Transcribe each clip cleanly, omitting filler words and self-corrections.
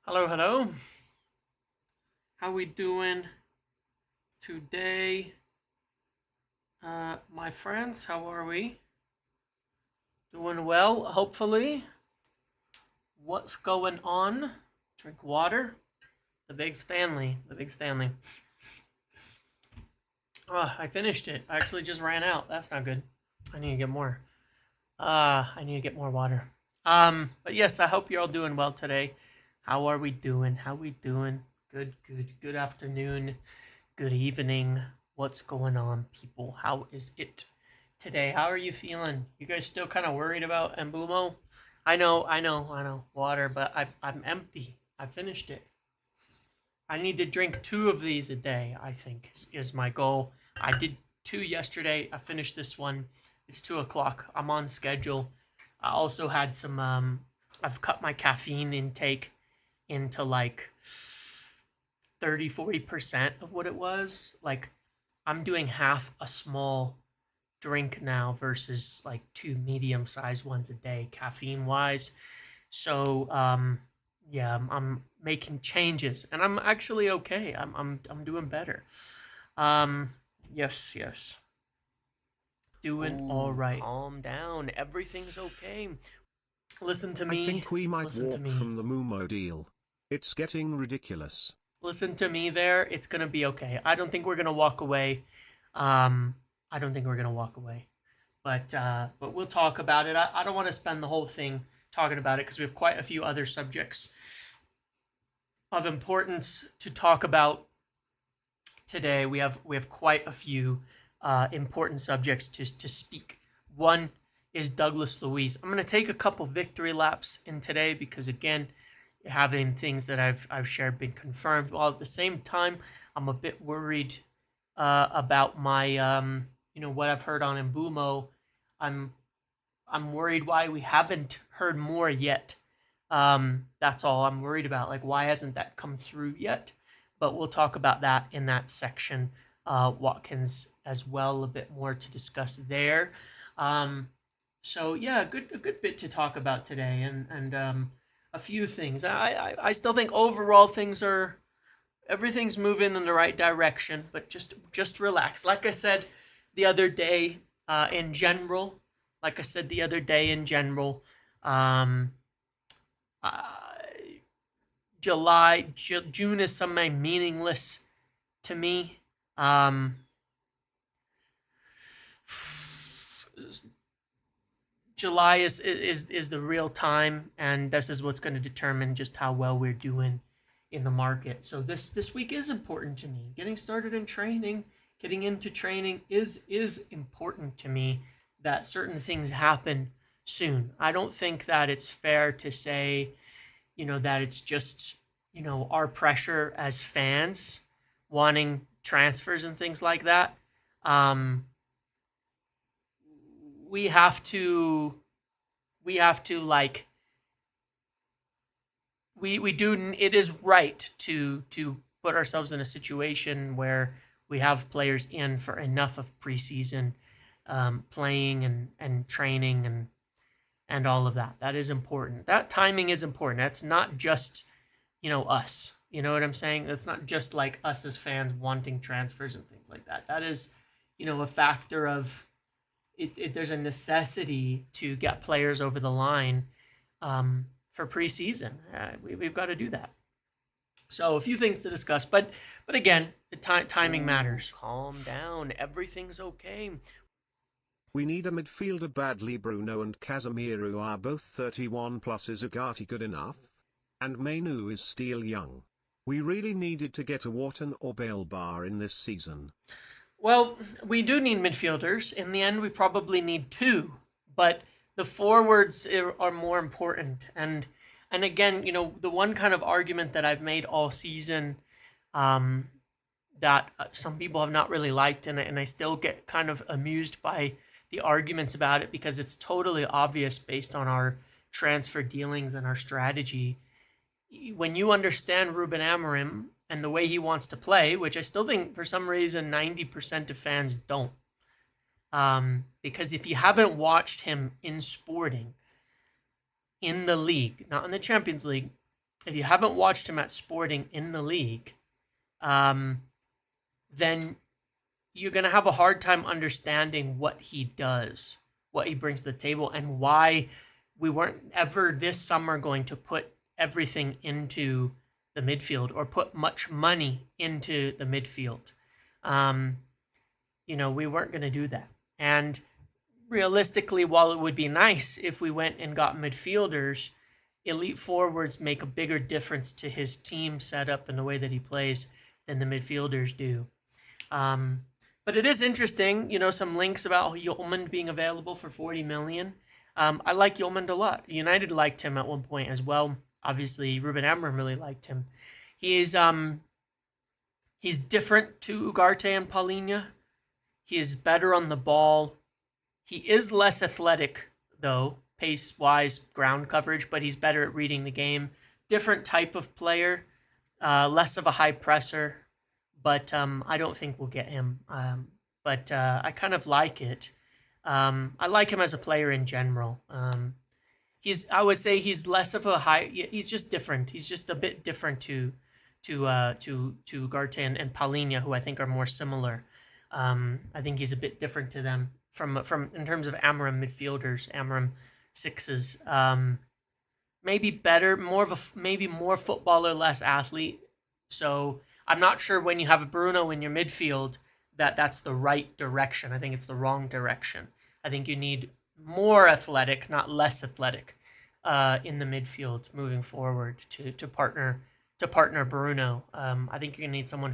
Hello, hello. How we doing today, my friends? How are we? Doing well, hopefully. What's going on? Drink water. The Big Stanley. The Big Stanley. Oh, I finished it. I actually just ran out. That's not good. I need to get more. I need to get more water. But yes, I hope you're all doing well today. How are we doing? How we doing? Good afternoon. Good evening. What's going on, people? How is it today? How are you feeling? You guys still kind of worried about Mbeumo? I know. Water, but I'm empty. I finished it. I need to drink 2 of these a day, I think, is my goal. I did 2 yesterday. I finished this one. It's 2 o'clock. I'm on schedule. I also had I've cut my caffeine intake into like 30-40% of what it was. Like, I'm doing half a small drink now versus like 2 medium-sized ones a day, caffeine wise. So, yeah, I'm making changes, and I'm actually okay. I'm doing better. Um, yes, doing all right. Calm down. Everything's okay. Listen to I me. think we might Listen to walk me. from the Mumo deal. It's getting ridiculous. Listen to me there. It's gonna be okay. I don't think we're gonna walk away. Um, I don't think we're gonna walk away. But we'll talk about it. I don't want to spend the whole thing talking about it because we have quite a few other subjects of importance to talk about today. We have quite a few important subjects to speak. One is Douglas Luiz. I'm going to take a couple victory laps in today because, again, having things that I've shared been confirmed. While at the same time, I'm a bit worried about my what I've heard on Mbeumo. I'm I'm worried why we haven't heard more yet. That's all I'm worried about. Like, why hasn't that come through yet? But we'll talk about that in that section. Watkins as well, a bit more to discuss there. Um, so yeah, a good bit to talk about today, and a few things. I still think overall everything's moving in the right direction, but just relax. Like I said the other day, in general, like I said the other day in general, um, uh, June is somehow meaningless to me. July is the real time, and this is what's going to determine just how well we're doing in the market. So this week is important to me. Getting started in training, getting into training is important to me. That certain things happen soon. I don't think that it's fair to say, that it's just, our pressure as fans wanting transfers and things like that. Um, we have to like we do it is right to put ourselves in a situation where we have players in for enough of preseason playing and training and all of that. That is important. That timing is important. That's not just, us. You know what I'm saying? That's not just like us as fans wanting transfers and things like that. That is, a factor of there's a necessity to get players over the line for preseason. We've got to do that. So a few things to discuss, but again, the timing matters. Calm down. Everything's okay. We need a midfielder badly. Bruno and Casemiro are both 31 plus. Is Agati good enough? And Mainu is still young. We really needed to get a Wharton or Balebar in this season. Well, we do need midfielders. In the end, we probably need 2, but the forwards are more important. And again, the one kind of argument that I've made all season, that some people have not really liked, and I still get kind of amused by the arguments about it because it's totally obvious based on our transfer dealings and our strategy. When you understand Ruben Amorim and the way he wants to play, which I still think for some reason 90% of fans don't, because if you haven't watched him in Sporting, in the league, not in the Champions League, if you haven't watched him at Sporting in the league, then you're going to have a hard time understanding what he does, what he brings to the table, and why we weren't ever this summer going to put everything into the midfield or put much money into the midfield. We weren't going to do that. And realistically, while it would be nice if we went and got midfielders, elite forwards make a bigger difference to his team setup and the way that he plays than the midfielders do. But it is interesting, some links about Hojlund being available for 40 million. I like Hojlund a lot. United liked him at one point as well. Obviously, Ruben Amorim really liked him. He's different to Ugarte and Palhinha. He is better on the ball. He is less athletic, though, pace-wise, ground coverage, but he's better at reading the game. Different type of player, less of a high presser, but I don't think we'll get him. But I kind of like it. I like him as a player in general. I would say he's less of a high. He's just different. He's just a bit different to Ugarte and Palhinha, who I think are more similar. I think he's a bit different to them from in terms of Amorim midfielders, Amorim sixes. Maybe better, maybe more footballer, less athlete. So I'm not sure when you have Bruno in your midfield that's the right direction. I think it's the wrong direction. I think you need more athletic, not less athletic, in the midfield moving forward to partner Bruno. I think you're gonna need someone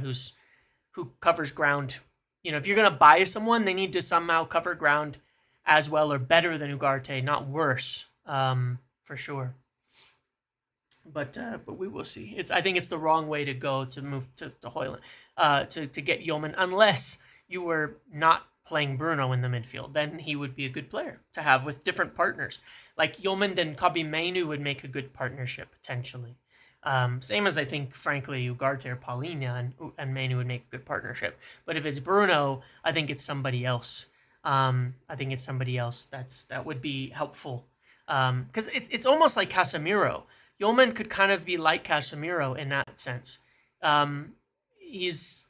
who covers ground. If you're gonna buy someone, they need to somehow cover ground as well or better than Ugarte, not worse, for sure. But we will see. I think it's the wrong way to go to move to Hojlund, to get Hojlund, unless you were not playing Bruno in the midfield. Then he would be a good player to have with different partners. Like Hojlund and Kobbie Mainoo would make a good partnership potentially. Same as I think, frankly, Ugarte or Palhinha and Mainoo would make a good partnership. But if it's Bruno, I think it's somebody else. That would be helpful. Because it's almost like Casemiro. Hojlund could kind of be like Casemiro in that sense. He's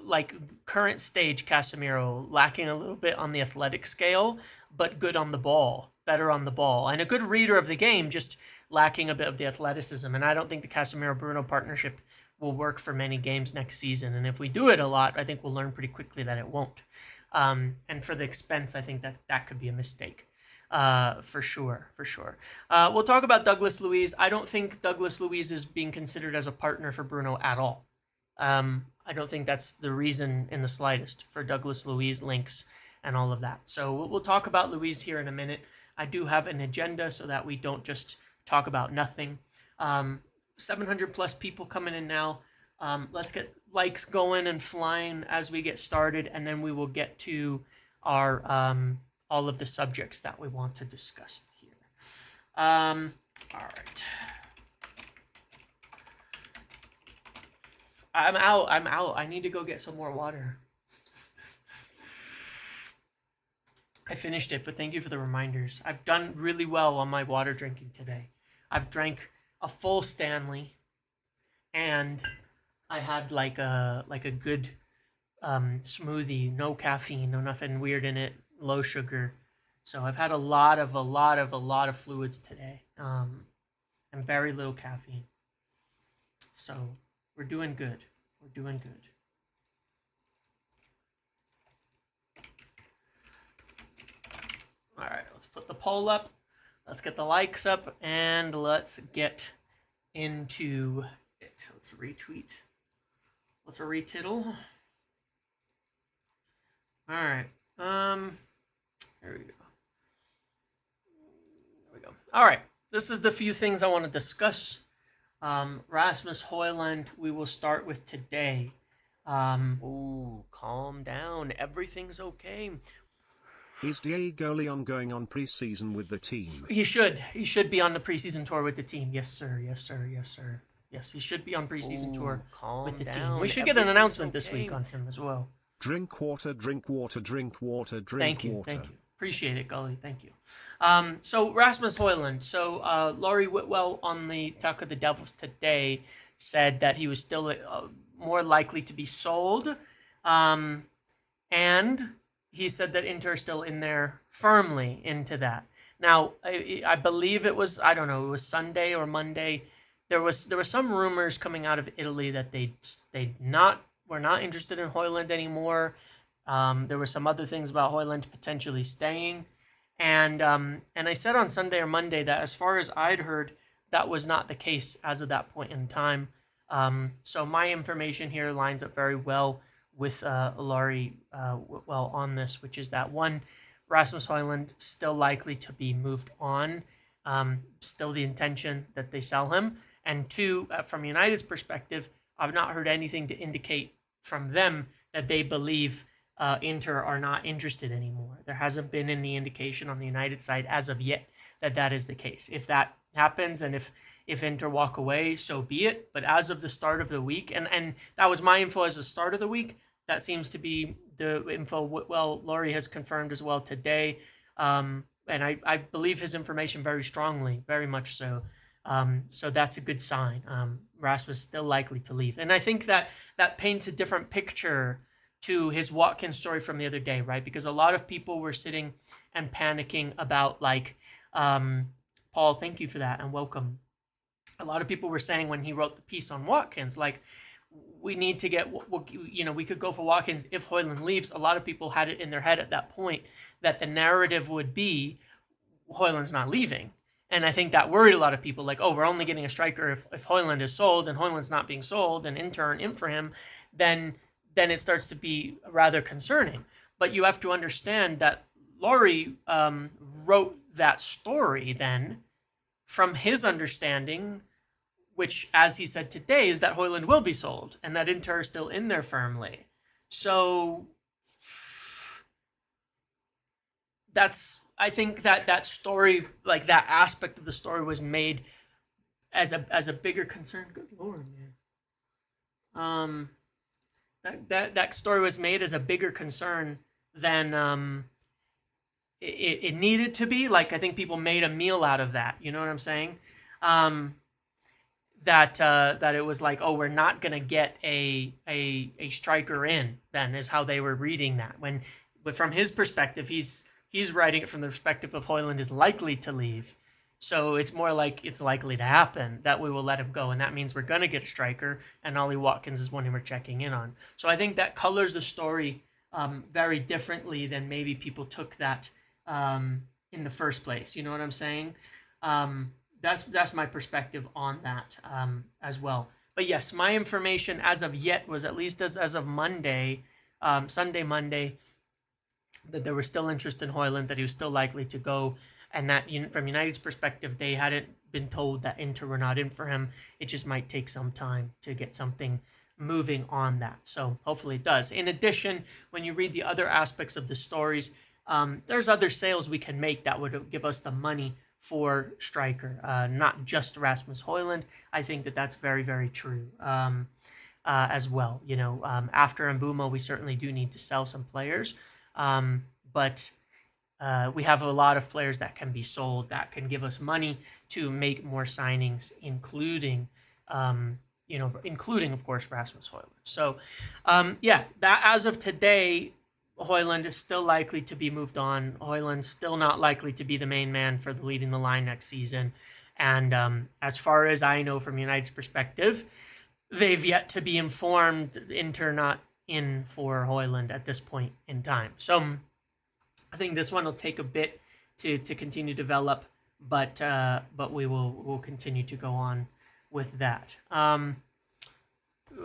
like current stage Casemiro, lacking a little bit on the athletic scale, but good on the ball, better on the ball, and a good reader of the game, just lacking a bit of the athleticism. And I don't think the Casemiro-Bruno partnership will work for many games next season. And if we do it a lot, I think we'll learn pretty quickly that it won't. And for the expense, I think that could be a mistake. For sure. We'll talk about Douglas Luiz. I don't think Douglas Luiz is being considered as a partner for Bruno at all. I don't think that's the reason in the slightest for Douglas Luiz links and all of that. So we'll talk about Luiz here in a minute. I do have an agenda so that we don't just talk about nothing. 700 plus people coming in now. Let's get likes going and flying as we get started, and then we will get to our all of the subjects that we want to discuss here. All right. I'm out. I need to go get some more water. I finished it, but thank you for the reminders. I've done really well on my water drinking today. I've drank a full Stanley, and I had like a good smoothie, no caffeine, no nothing weird in it, low sugar. So I've had a lot of fluids today, and very little caffeine. So we're doing good. All right, let's put the poll up. Let's get the likes up, and let's get into it. Let's retweet. Let's retittle. All right. Here we go. All right. This is the few things I want to discuss. Rasmus Hojlund, we will start with today. Calm down. Everything's okay. Is Diego Leon going on pre-season with the team? He should. He should be on the preseason tour with the team. Yes, sir. Yes, he should be on preseason tour with the team. We should get an announcement this week on him as well. Drink water, drink water, drink water, drink Thank you. water. Thank you. Appreciate it, Gully. Thank you. So Rasmus Hojlund. So Laurie Whitwell on the Talk of the Devils today said that he was still more likely to be sold, um, and he said that Inter is still in there firmly into that. Now I believe it was, I don't know, it was Sunday or Monday. There were some rumors coming out of Italy that they not were not interested in Hojlund anymore. There were some other things about Hojlund potentially staying, and I said on Sunday or Monday that as far as I'd heard, that was not the case as of that point in time. So my information here lines up very well with Laurie well on this, which is that one, Rasmus Hojlund still likely to be moved on, still the intention that they sell him, and two, from United's perspective, I've not heard anything to indicate from them that they believe Inter are not interested anymore. There hasn't been any indication on the United side as of yet that that is the case. If that happens, and if Inter walk away, so be it. But as of the start of the week, and that was my info as the start of the week, that seems to be the info. Well, Laurie has confirmed as well today, and I believe his information very strongly, very much so. So that's a good sign. Rasmus is still likely to leave, and I think that paints a different picture to his Watkins story from the other day, right? Because a lot of people were sitting and panicking about, like, Paul, thank you for that and welcome. A lot of people were saying when he wrote the piece on Watkins, like, we need to get, we could go for Watkins if Hojlund leaves. A lot of people had it in their head at that point that the narrative would be Hojlund's not leaving. And I think that worried a lot of people, like, oh, we're only getting a striker if Hojlund is sold, and Hojlund's not being sold, and Inter in for him, then it starts to be rather concerning. But you have to understand that Laurie wrote that story then from his understanding, which, as he said today, is that Hojlund will be sold and that Inter is still in there firmly. So I think that story, like that aspect of the story, was made as a bigger concern. Good Lord, man. That story was made as a bigger concern than it needed to be. Like, I think people made a meal out of that. You know what I'm saying? That it was like, oh, we're not gonna get a striker in. Then is how they were reading that. But from his perspective, he's writing it from the perspective of Hojlund is likely to leave. So it's more like it's likely to happen that we will let him go. And that means we're going to get a striker, and Ollie Watkins is one we're checking in on. So I think that colors the story very differently than maybe people took that in the first place. You know what I'm saying? That's my perspective on that as well. But yes, my information as of yet was, at least as of Monday, Monday, that there was still interest in Hojlund, that he was still likely to go. And that from United's perspective, they hadn't been told that Inter were not in for him. It just might take some time to get something moving on that. So hopefully it does. In addition, when you read the other aspects of the stories, there's other sales we can make that would give us the money for striker, not just Rasmus Hojlund. I think that that's very, very true as well. After Mbeumo, we certainly do need to sell some players, but we have a lot of players that can be sold that can give us money to make more signings, including of course Rasmus Hojlund. So, that as of today, Hojlund is still likely to be moved on. Hojlund still not likely to be the main man for leading the line next season. And as far as I know from United's perspective, they've yet to be informed Inter not in for Hojlund at this point in time. So I think this one will take a bit to continue to develop, but we'll continue to go on with that.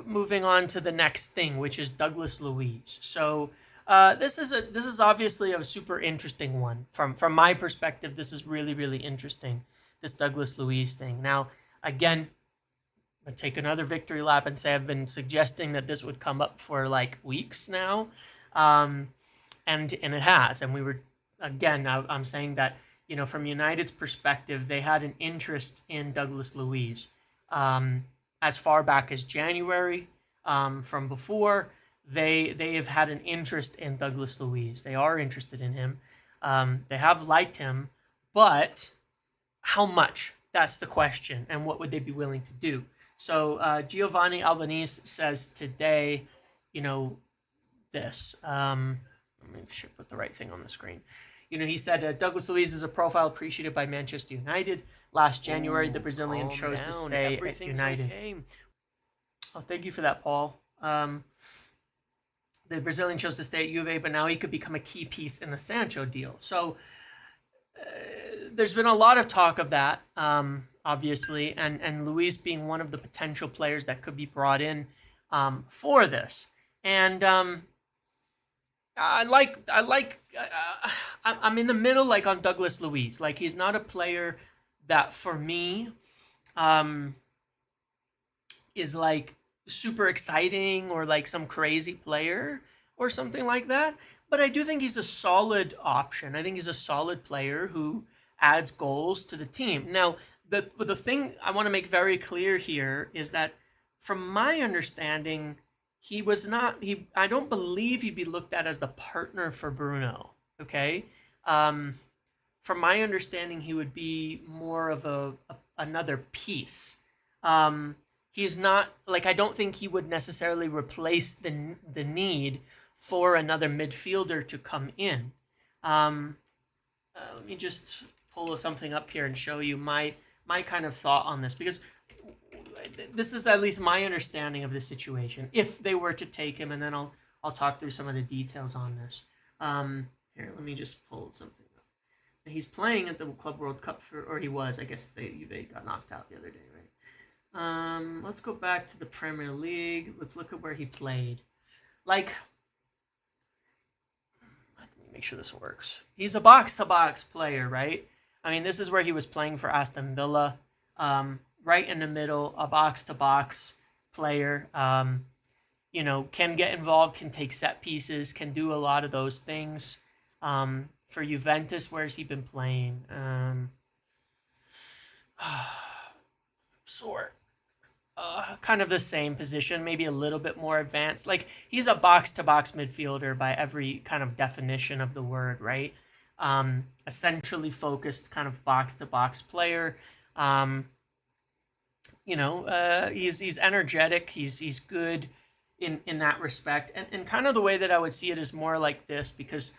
Moving on to the next thing, which is Douglas Luiz. So this is obviously a super interesting one from my perspective. This is really, really interesting, this Douglas Luiz thing. Now, again, I take another victory lap and say I've been suggesting that this would come up for like weeks now. And it has. And we were, again, I'm saying that, from United's perspective, they had an interest in Douglas Luiz as far back as January. From before, they have had an interest in Douglas Luiz. They are interested in him. They have liked him, but how much? That's the question. And what would they be willing to do? So Giovanni Albanese says today, this. Let me put the right thing on the screen. He said Douglas Luiz is a profile appreciated by Manchester United. Last January, the Brazilian chose to stay at United. Okay. Oh, thank you for that, Paul. The Brazilian chose to stay at Juve, but now he could become a key piece in the Sancho deal. So there's been a lot of talk of that, obviously, and Luiz being one of the potential players that could be brought in for this. And I'm in the middle, like on Douglas Luiz. Like, he's not a player that for me is like super exciting or like some crazy player or something like that. But I do think he's a solid option. I think he's a solid player who adds goals to the team. Now, the thing I want to make very clear here is that from my understanding, I don't believe he'd be looked at as the partner for Bruno, okay? From my understanding, he would be more of another piece. He's not, like, I don't think he would necessarily replace the need for another midfielder to come in. Let me just pull something up here and show you my kind of thought on this, because this is at least my understanding of the situation, if they were to take him, and then I'll talk through some of the details on this. Here, let me just pull something up. He's playing at the Club World Cup or he was, I guess Juve got knocked out the other day, right? Let's go back to the Premier League. Let's look at where he played. Like, let me make sure this works. He's a box-to-box player, right? I mean, this is where he was playing for Aston Villa. Right in the middle, a box-to-box player, can get involved, can take set pieces, can do a lot of those things. For Juventus, where's he been playing? Kind of the same position, maybe a little bit more advanced. Like, he's a box-to-box midfielder by every kind of definition of the word, right? A centrally focused kind of box-to-box player. He's energetic. He's good in that respect. And kind of the way that I would see it is more like this, because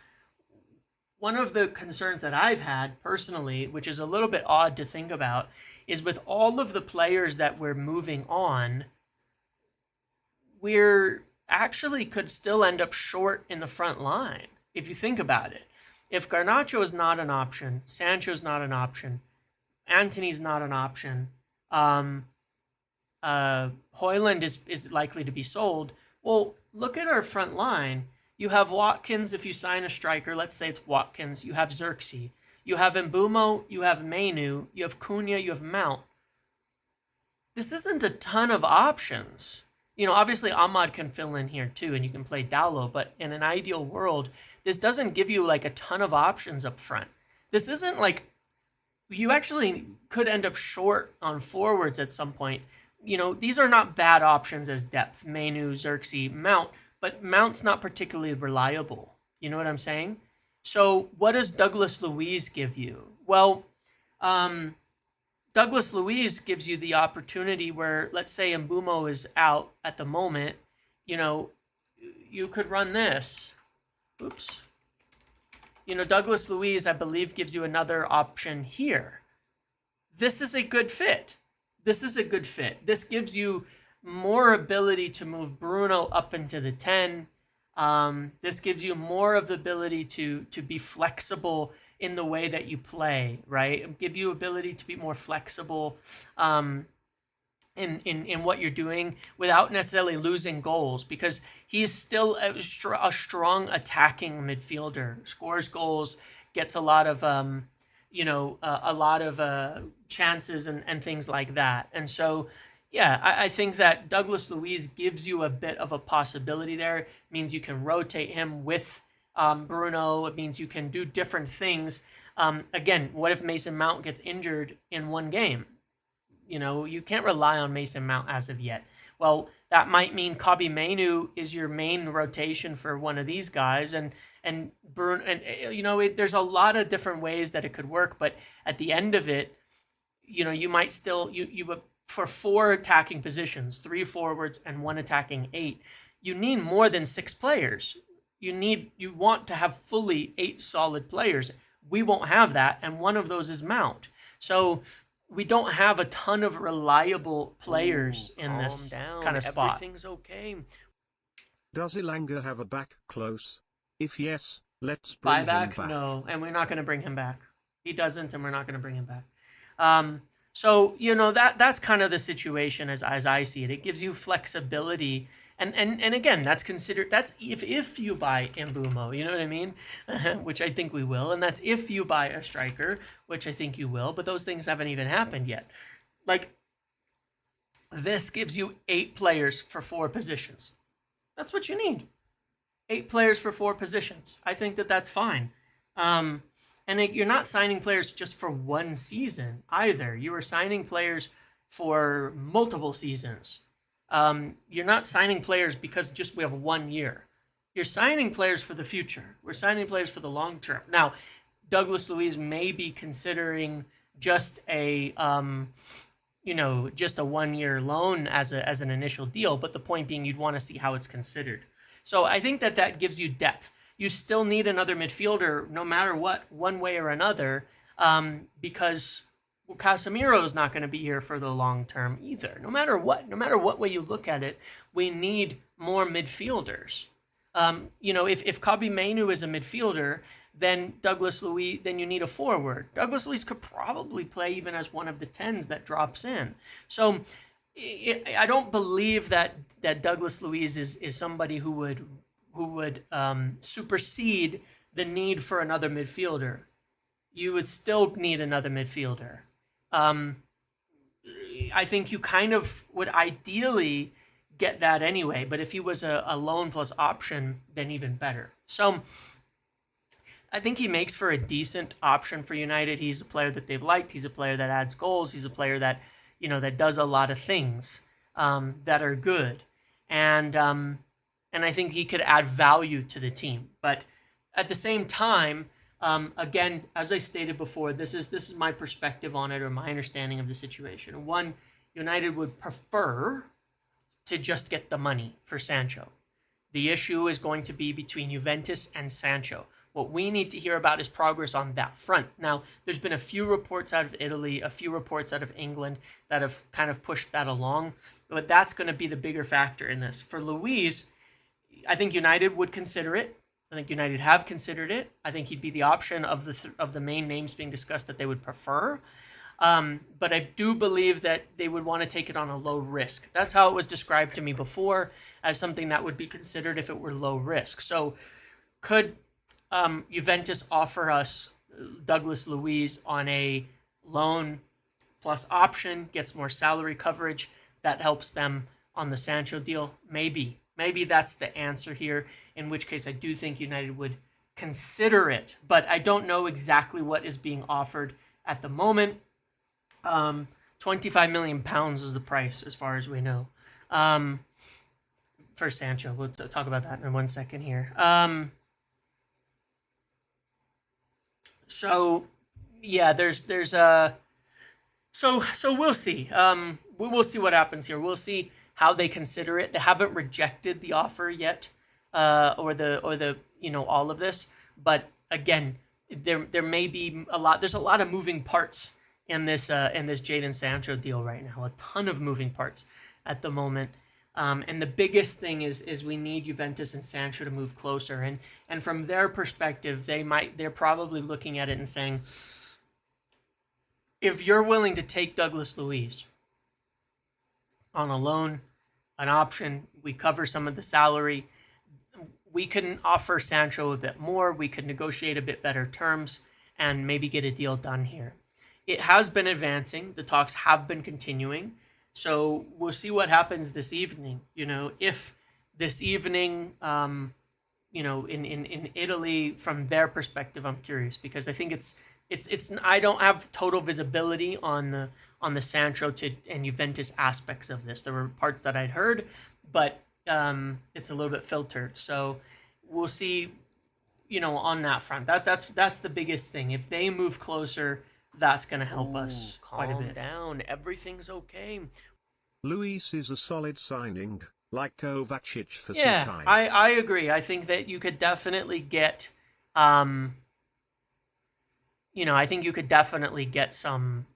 one of the concerns that I've had personally, which is a little bit odd to think about, is with all of the players that we're moving on, we're actually could still end up short in the front line, if you think about it. If Garnacho is not an option, Sancho's not an option, Antony's not an option, Hojlund is likely to be sold. Well, look at our front line. You have Watkins. If you sign a striker, let's say it's Watkins. You have Xerxes. You have Mbeumo. You have Mainoo. You have Cunha. You have Mount. This isn't a ton of options. Obviously Ahmad can fill in here too, and you can play Dallo. But in an ideal world, this doesn't give you like a ton of options up front. This isn't like you actually could end up short on forwards at some point. These are not bad options as depth. Mainoo, Xerxes, Mount. But Mount's not particularly reliable. You know what I'm saying? So what does Douglas Luiz give you? Well, Douglas Luiz gives you the opportunity where, let's say Mbeumo is out at the moment, you could run this. Oops. Douglas Luiz, I believe, gives you another option here. This is a good fit. This gives you more ability to move Bruno up into the 10. This gives you more of the ability to be flexible in the way that you play, right? Give you ability to be more flexible in what you're doing without necessarily losing goals, because he's still a strong attacking midfielder, scores goals, gets a lot of chances and things like that. And so, yeah, I think that Douglas Luiz gives you a bit of a possibility there. It means you can rotate him with Bruno. It means you can do different things. Again, what if Mason Mount gets injured in one game? You can't rely on Mason Mount as of yet. Well, that might mean Kobbie Mainoo is your main rotation for one of these guys, and Bruno, and there's a lot of different ways that it could work. But at the end of it, you might still for 4 attacking positions, 3 forwards and 1 attacking 8. You need more than 6 players. You want to have fully 8 solid players. We won't have that, and one of those is Mount. So we don't have a ton of reliable players in this kind of spot. Everything's okay. Does Elanga have a back close? If yes, let's bring him back. No, and we're not going to bring him back. He doesn't, and we're not going to bring him back. So that's kind of the situation as I see it. It gives you flexibility, and again, that's if you buy Mbeumo, you know what I mean, which I think we will, and that's if you buy a striker, which I think you will. But those things haven't even happened yet. Like, this gives you 8 players for 4 positions. That's what you need. 8 players for 4 positions. I think that's fine. And you're not signing players just for one season either. You are signing players for multiple seasons. You're not signing players because just we have 1 year. You're signing players for the future. We're signing players for the long term. Now, Douglas Luiz may be considering just a 1-year loan as an initial deal, but the point being, you'd want to see how it's considered. So I think that gives you depth. You still need another midfielder, no matter what, one way or another, because Casemiro is not going to be here for the long term either. No matter what way you look at it, we need more midfielders. If Kobbie Mainoo is a midfielder, then you need a forward. Douglas Luiz could probably play even as one of the 10s that drops in. So I don't believe that Douglas Luiz is somebody who would supersede the need for another midfielder. You would still need another midfielder. I think you kind of would ideally get that anyway, but if he was a loan plus option, then even better. So I think he makes for a decent option for United. He's a player that they've liked. He's a player that adds goals. He's a player that that does a lot of things that are good, and I think he could add value to the team. But at the same time, again, as I stated before, this is my perspective on it, or my understanding of the situation. One, United would prefer to just get the money for Sancho. The issue is going to be between Juventus and Sancho. What we need to hear about is progress on that front. Now, there's been a few reports out of Italy, a few reports out of England that have kind of pushed that along, but that's going to be the bigger factor in this. For Luiz, I think United would consider it. I think United have considered it. I think he'd be the option of the main names being discussed that they would prefer. But I do believe that they would want to take it on a low risk. That's how it was described to me before, as something that would be considered if it were low risk. So could Juventus offer us Douglas Luiz on a loan plus option, gets more salary coverage, that helps them on the Sancho deal? Maybe that's the answer here, in which case I do think United would consider it, but I don't know exactly what is being offered at the moment. £25 million is the price, as far as we know, for Sancho. We'll talk about that in 1 second here. So yeah, so we'll see. We will see what happens here. We'll see how they consider it. They haven't rejected the offer yet, or the all of this. But again, there may be a lot. There's a lot of moving parts in this Jadon Sancho deal right now. A ton of moving parts at the moment. And the biggest thing is we need Juventus and Sancho to move closer. And from their perspective, they're probably looking at it and saying, if you're willing to take Douglas Luiz on a loan, an option, we cover some of the salary, we can offer Sancho a bit more, we could negotiate a bit better terms, and maybe get a deal done here. It has been advancing. The talks have been continuing. So we'll see what happens this evening. If this evening, in Italy, from their perspective, I'm curious, because I think it's it's I don't have total visibility on the Sancho and Juventus aspects of this. There were parts that I'd heard, but it's a little bit filtered. So we'll see, on that front. That's the biggest thing. If they move closer, that's going to help us quite a bit. Calm down. Everything's okay. Luis is a solid signing, like Kovacic for Yeah, City. I agree. I think that you could definitely get, I think you could definitely get some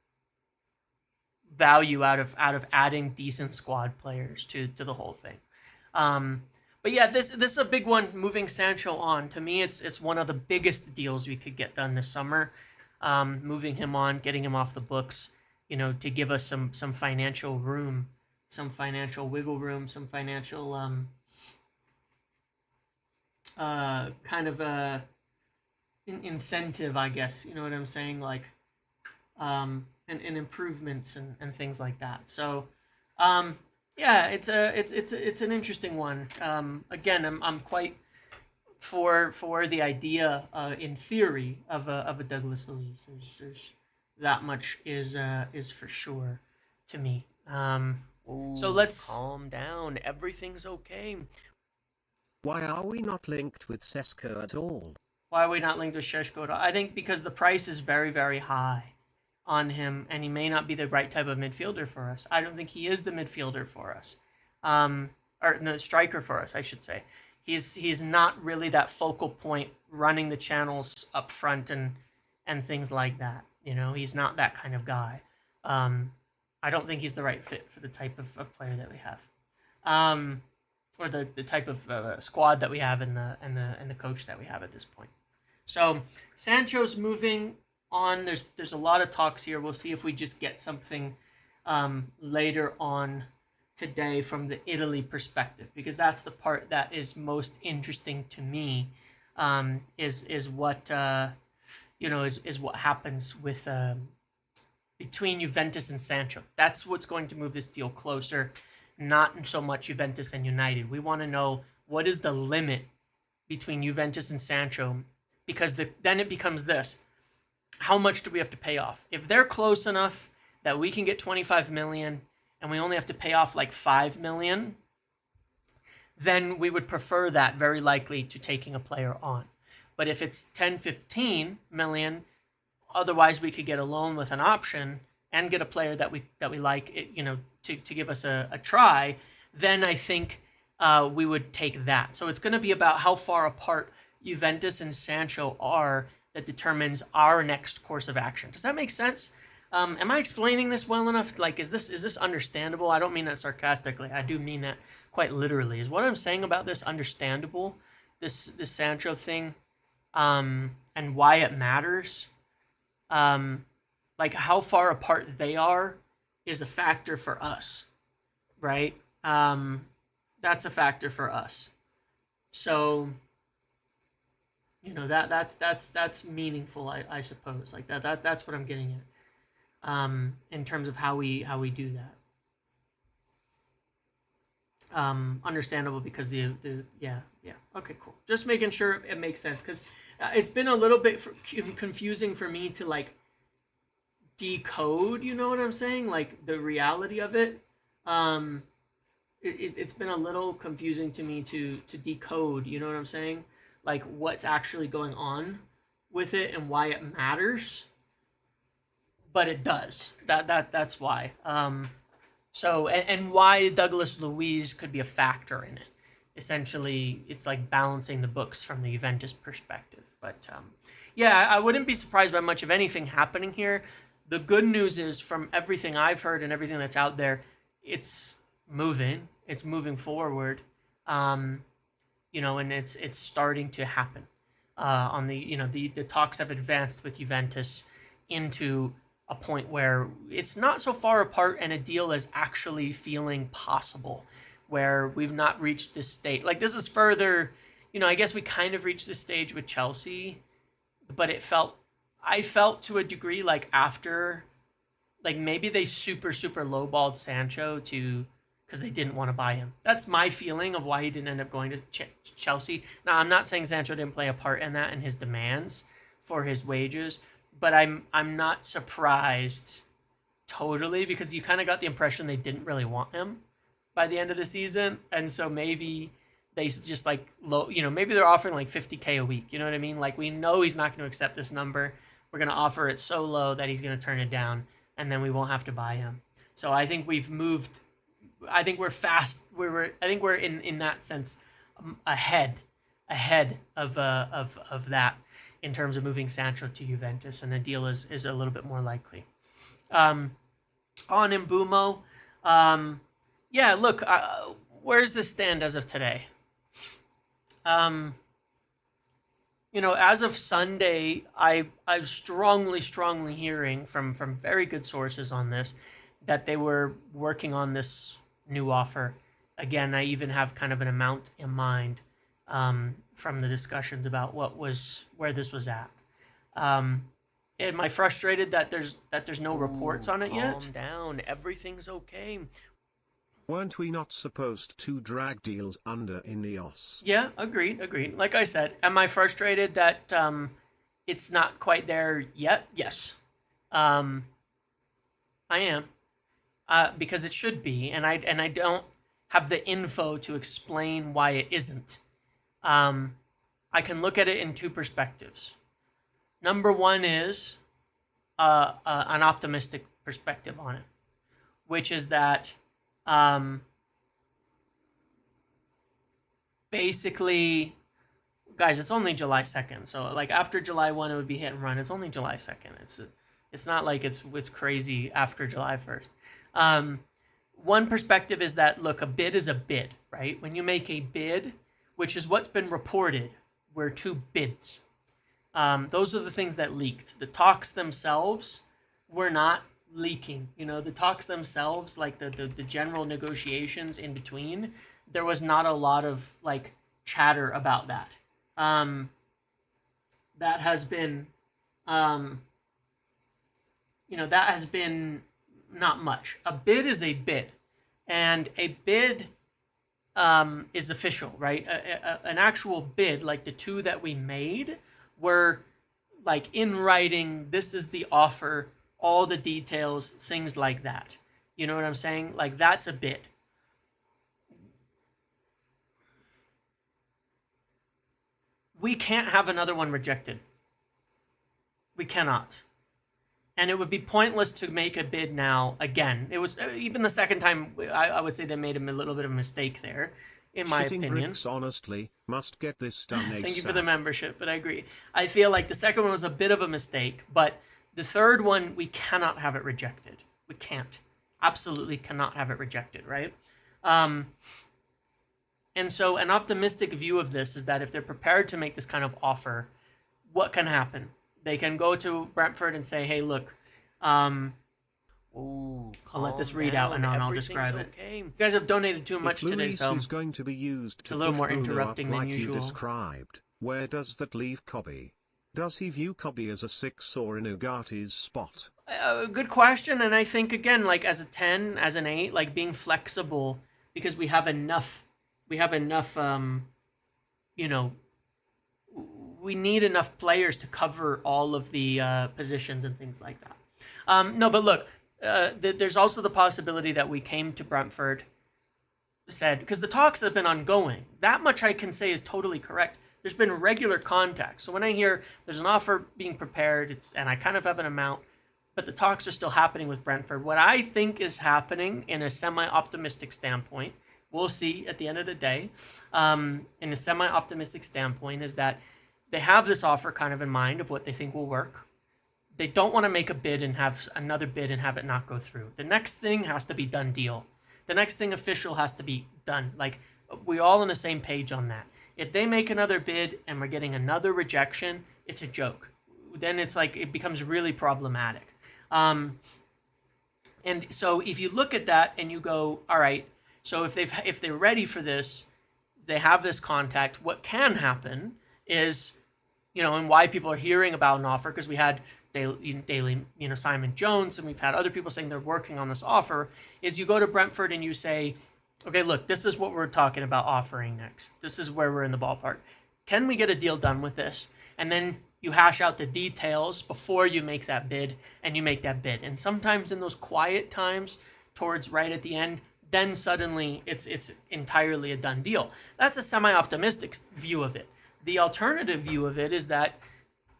value out of adding decent squad players to the whole thing. But yeah, this is a big one. Moving Sancho on, to me, it's one of the biggest deals we could get done this summer. Moving him on, getting him off the books, to give us some financial room, some financial wiggle room, some financial kind of incentive, I guess. You know what I'm saying? Like, and improvements and things like that. So, yeah, it's an interesting one. Again, I'm quite for the idea, in theory, of a Douglas Luiz. There's that much is for sure to me. So let's calm down. Everything's okay. Why are we not linked with Sesko at all? Why are we not linked with Šeško at all? I think because the price is very, very high on him, and he may not be the right type of midfielder for us. I don't think he is the midfielder for us, or no, striker for us, I should say. He's not really that focal point, running the channels up front and things like that. He's not that kind of guy. I don't think he's the right fit for the type of player that we have, or the type of squad that we have and the coach that we have at this point. So Sancho's moving on. There's a lot of talks here. We'll see if we just get something later on today from the Italy perspective, because that's the part that is most interesting to me. Is what is what happens with between Juventus and Sancho. That's what's going to move this deal closer, not so much Juventus and United. We want to know what is the limit between Juventus and Sancho, because then it becomes this: how much do we have to pay off? If they're close enough that we can get 25 million and we only have to pay off like 5 million, then we would prefer that very likely to taking a player on. But if it's 10, 15 million, otherwise we could get a loan with an option and get a player that we like, to give us a try, then I think we would take that. So it's going to be about how far apart Juventus and Sancho are that determines our next course of action. Does that make sense? Am I explaining this well enough? Like, is this understandable? I don't mean that sarcastically. I do mean that quite literally. Is what I'm saying about this understandable? This Sancho thing, and why it matters. Like how far apart they are is a factor for us, right? That's a factor for us. So, that's meaningful, I suppose. Like that's what I'm getting at. In terms of how we do that. Understandable, because the yeah, okay, cool. Just making sure it makes sense, because it's been a little bit confusing for me to like decode, you know what I'm saying, like the reality of it. It's been a little confusing to me to decode, you know what I'm saying, like what's actually going on with it and why it matters. But it does. That's why. So and why Douglas Luiz could be a factor in it. Essentially, it's like balancing the books from the Juventus perspective. But yeah, I wouldn't be surprised by much of anything happening here. The good news is, from everything I've heard and everything that's out there, it's moving. It's moving forward. And it's starting to happen. On the talks have advanced with Juventus into a point where it's not so far apart and a deal is actually feeling possible, where we've not reached this state. Like, this is further, I guess we kind of reached this stage with Chelsea, but I felt to a degree like after, like maybe they super lowballed Sancho because they didn't want to buy him. That's my feeling of why he didn't end up going to Chelsea. Now, I'm not saying Sancho didn't play a part in that and his demands for his wages, but I'm not surprised totally, because you kind of got the impression they didn't really want him by the end of the season, and so maybe they just like low, maybe they're offering like 50K a week. You know what I mean? Like, we know he's not going to accept this number. We're going to offer it so low that he's going to turn it down, and then we won't have to buy him. So I think we've moved. I think we're fast. I think we're in that sense ahead of that in terms of moving Sancho to Juventus, and the deal is a little bit more likely. On Mbeumo, yeah, look, where's this stand as of today? As of Sunday, I'm strongly hearing from very good sources on this that they were working on this new offer. Again, I even have kind of an amount in mind from the discussions about where this was at. Am I frustrated that there's no reports on it yet? Calm down, everything's okay. Weren't we not supposed to drag deals under Ineos? Yeah, agreed. Like I said, am I frustrated that it's not quite there yet? Yes. I am. Because it should be, and I don't have the info to explain why it isn't. I can look at it in two perspectives. Number one is an optimistic perspective on it, which is that basically, guys, it's only July 2nd. So like after July 1, it would be hit and run. It's only July 2nd. It's not like it's crazy after July 1st. One perspective is that, look, a bid is a bid, right? When you make a bid, which is what's been reported, were two bids. Those are the things that leaked. The talks themselves were not leaking. The talks themselves, like the general negotiations in between, there was not a lot of like chatter about that. That has been, that has been not much. A bid is a bid, and a bid is official, right? An actual bid, like the two that we made, were like in writing. This is the offer, all the details, things like that. You know what I'm saying? Like, that's a bid. We can't have another one rejected. We cannot. And it would be pointless to make a bid now again. It was even the second time, I would say they made a little bit of a mistake there, in my opinion. Bricks, honestly, must get this done ASAP. Thank you for the membership, but I agree. I feel like the second one was a bit of a mistake, but the third one, we cannot have it rejected. We can't. Absolutely cannot have it rejected, right? And so an optimistic view of this is that if they're prepared to make this kind of offer, what can happen? They can go to Brentford and say, hey, look, I'll let this read out and then I'll describe it. Okay. You guys have donated too much today, so is going to be used it's a little more interrupting than like usual. You described. Where does that leave Kobe? Does he view Kobe as a 6 or in Ugarte's spot? Good question, and I think, again, like as a 10, as an 8, like being flexible, because we have enough, we need enough players to cover all of the positions and things like that. No, but look, there's also the possibility that we came to Brentford, said, because the talks have been ongoing. That much I can say is totally correct. There's been regular contact. So when I hear there's an offer being prepared, and I kind of have an amount, but the talks are still happening with Brentford. What I think is happening in a semi-optimistic standpoint, we'll see at the end of the day, in a semi-optimistic standpoint, is that they have this offer kind of in mind of what they think will work. They don't want to make a bid and have another bid and have it not go through. The next thing has to be done deal. The next thing official has to be done. Like, we're all on the same page on that. If they make another bid and we're getting another rejection, it's a joke. Then it's like, it becomes really problematic. And so if you look at that and you go, all right, so if they're ready for this, they have this contact, what can happen is, and why people are hearing about an offer, because we had daily, Simon Jones, and we've had other people saying they're working on this offer, is you go to Brentford and you say, okay, look, this is what we're talking about offering next. This is where we're in the ballpark. Can we get a deal done with this? And then you hash out the details before you make that bid, and you make that bid. And sometimes in those quiet times towards right at the end, then suddenly it's entirely a done deal. That's a semi-optimistic view of it. The alternative view of it is that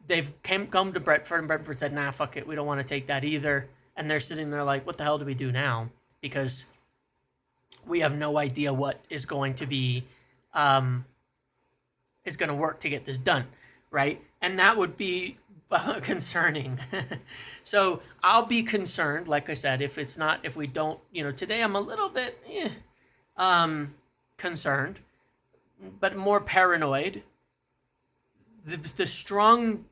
they've come to Brentford, and Brentford said, nah, fuck it, we don't want to take that either. And they're sitting there like, what the hell do we do now? Because we have no idea what is going to be is going to work to get this done, right? And that would be concerning. So I'll be concerned, like I said, if we don't, today I'm a little bit concerned, but more paranoid. The strong,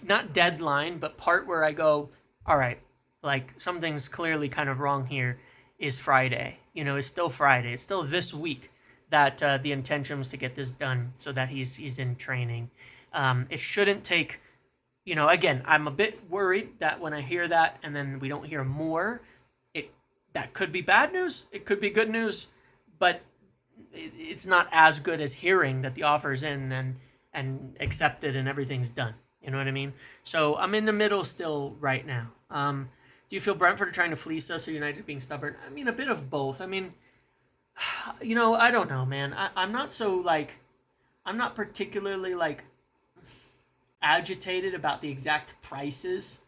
not deadline, but part where I go, all right, like something's clearly kind of wrong here is Friday. It's still Friday. It's still this week that the intention was to get this done so that he's in training. It shouldn't take, again, I'm a bit worried that when I hear that and then we don't hear more, that could be bad news. It could be good news, but it's not as good as hearing that the offer's in and accepted and everything's done. You know what I mean? So I'm in the middle still right now. Do you feel Brentford are trying to fleece us or United being stubborn? I mean, a bit of both. I mean, I don't know, man. I'm not particularly agitated about the exact prices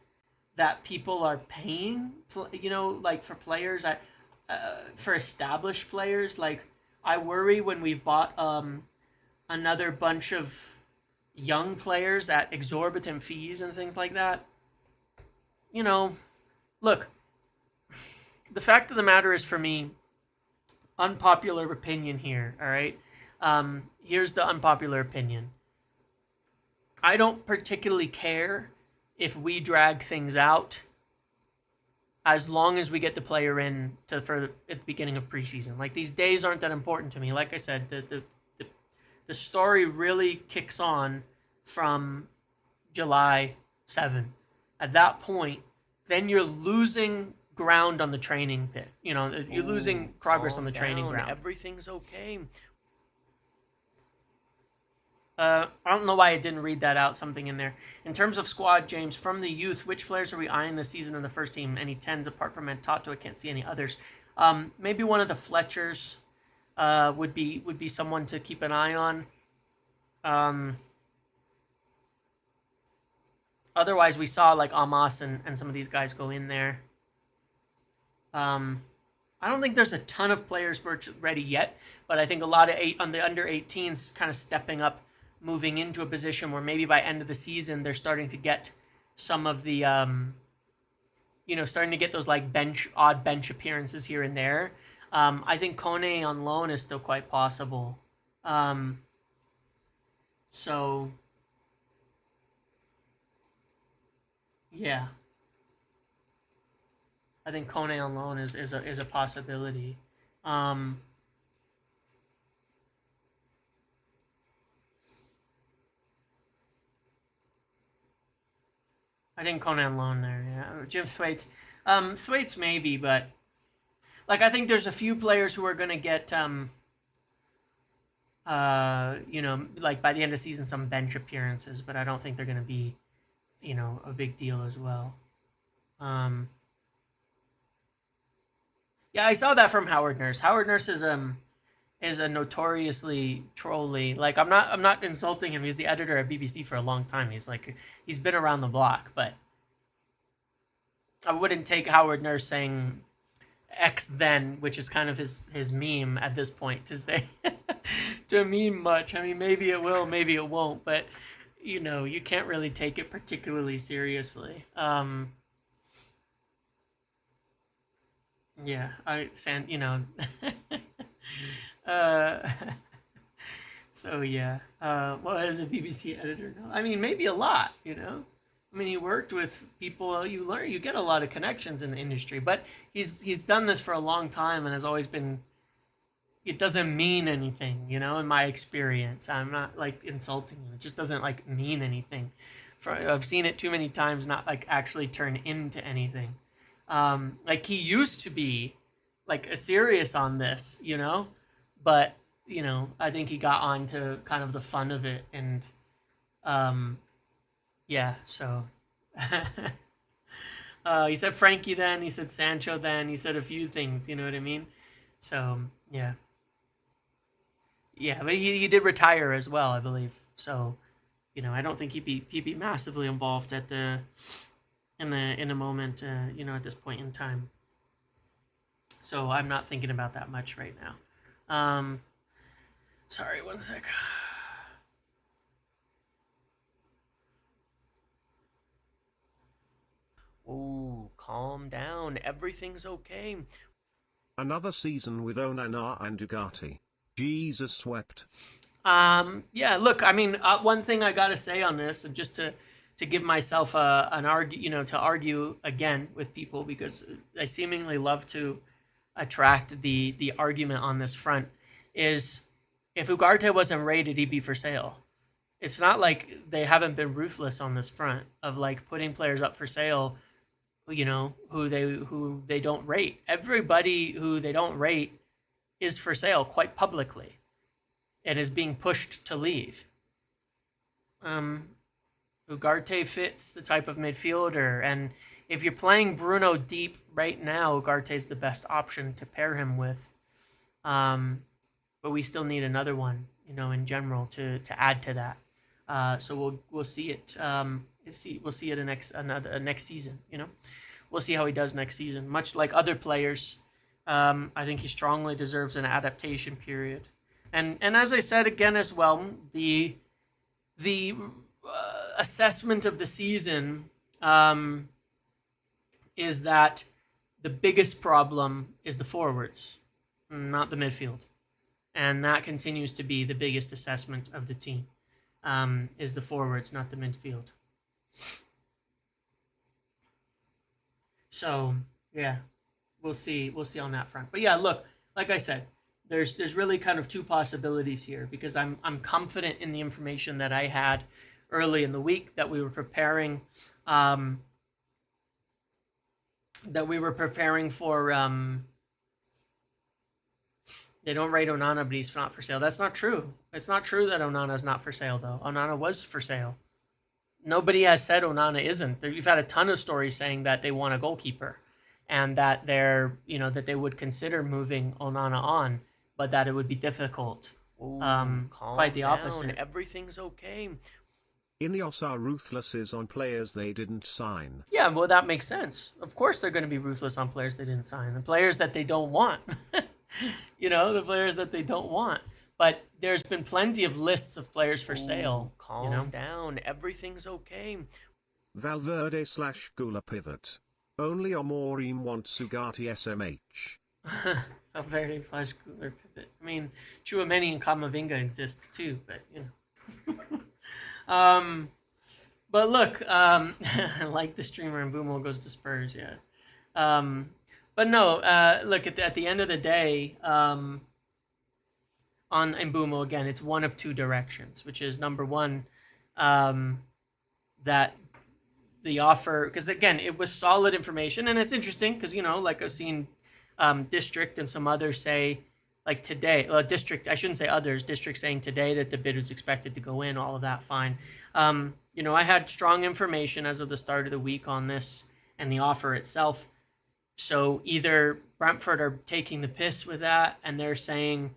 that people are paying, for players. For established players, I worry when we've bought another bunch of young players at exorbitant fees and things like that. Look, the fact of the matter is, for me, unpopular opinion here, all right? Here's the unpopular opinion. I don't particularly care if we drag things out as long as we get the player in at the beginning of preseason. These days aren't that important to me. Like I said, the story really kicks on from July 7. At that point, then you're losing ground on the training pit. You're losing progress on the training ground. Everything's okay. I don't know why I didn't read that out, something in there. In terms of squad, James, from the youth, which players are we eyeing this season in the first team? Any 10s apart from Mantato? I can't see any others. Maybe one of the Fletchers would be someone to keep an eye on. Otherwise, we saw Amos and some of these guys go in there. I don't think there's a ton of players ready yet, but I think a lot of on the under 18s kind of stepping up, moving into a position where maybe by end of the season they're starting to get some of the starting to get those odd bench appearances here and there. I think Kone on loan is still quite possible. So yeah, I think Kone on loan is a possibility. I think Kone on loan there. Yeah, Jim Thwaites. Thwaites maybe, but I think there's a few players who are gonna get by the end of the season some bench appearances, but I don't think they're gonna be a big deal as well. Yeah, I saw that from Howard Nurse. Howard Nurse is a notoriously trolly. I'm not insulting him. He's the editor at BBC for a long time. He's been around the block, but I wouldn't take Howard Nurse saying X then, which is kind of his meme at this point, to say to mean much. I mean, maybe it will, maybe it won't, but you can't really take it particularly seriously. Yeah, so yeah. Well, as a BBC editor, no. I mean, maybe a lot, I mean, he worked with people. You get a lot of connections in the industry, but he's done this for a long time and has always been. It doesn't mean anything, in my experience. I'm not insulting him. It just doesn't mean anything. I've seen it too many times not actually turn into anything. He used to be a serious on this, but I think he got on to kind of the fun of it, and Yeah, so he said Frankie then, he said Sancho then, he said a few things, you know what I mean? So, yeah. Yeah, but he did retire as well, I believe. So, I don't think he'd be massively involved at the in the moment, at this point in time. So I'm not thinking about that much right now. Um, sorry, one sec. Oh, calm down. Everything's okay. Another season with Onana and Ugarte. Jesus wept. Yeah. Look, I mean, one thing I gotta say on this, and just to give myself an argue, to argue again with people because I seemingly love to attract the argument on this front, is if Ugarte wasn't rated, he'd be for sale. It's not like they haven't been ruthless on this front of like putting players up for sale, who they don't rate. Everybody who they don't rate is for sale quite publicly and is being pushed to leave. Um, Ugarte fits the type of midfielder, and if you're playing Bruno deep right now, Ugarte is the best option to pair him with. But we still need another one, in general to add to that. So we'll see it. We'll see it next season. We'll see how he does next season. Much like other players, I think he strongly deserves an adaptation period. And as I said again as well, the assessment of the season is that the biggest problem is the forwards, not the midfield, and that continues to be the biggest assessment of the team. Is the forwards, not the midfield. So yeah, we'll see. We'll see on that front. But yeah, look, like I said, there's really kind of two possibilities here because I'm confident in the information that I had early in the week that we were preparing for. They don't rate Onana, but he's not for sale. That's not true. It's not true that Onana is not for sale, though. Onana was for sale. Nobody has said Onana isn't. You've had a ton of stories saying that they want a goalkeeper, and that that they would consider moving Onana on, but that it would be difficult. Ooh, Quite the opposite. down. Everything's okay. Ineos are ruthless on players they didn't sign. Yeah, well, that makes sense. Of course, they're going to be ruthless on players they didn't sign, the players that they don't want. The players that they don't want. But there's been plenty of lists of players for sale. Calm down. Everything's okay. Valverde/Gula pivot. Only Amorim wants Ugarte SMH. Valverde/Gula pivot. I mean, Chouameni and Camavinga exist too, but But look, like the streamer Mbeumo goes to Spurs, yeah. But no, look, at the end of the day, on Mbeumo, again, it's one of two directions, which is number one, that the offer, because again, it was solid information, and it's interesting because, like I've seen District and some others say, like today, District, I shouldn't say others, District saying today that the bid was expected to go in, all of that, fine. I had strong information as of the start of the week on this and the offer itself. So either Brentford are taking the piss with that, and they're saying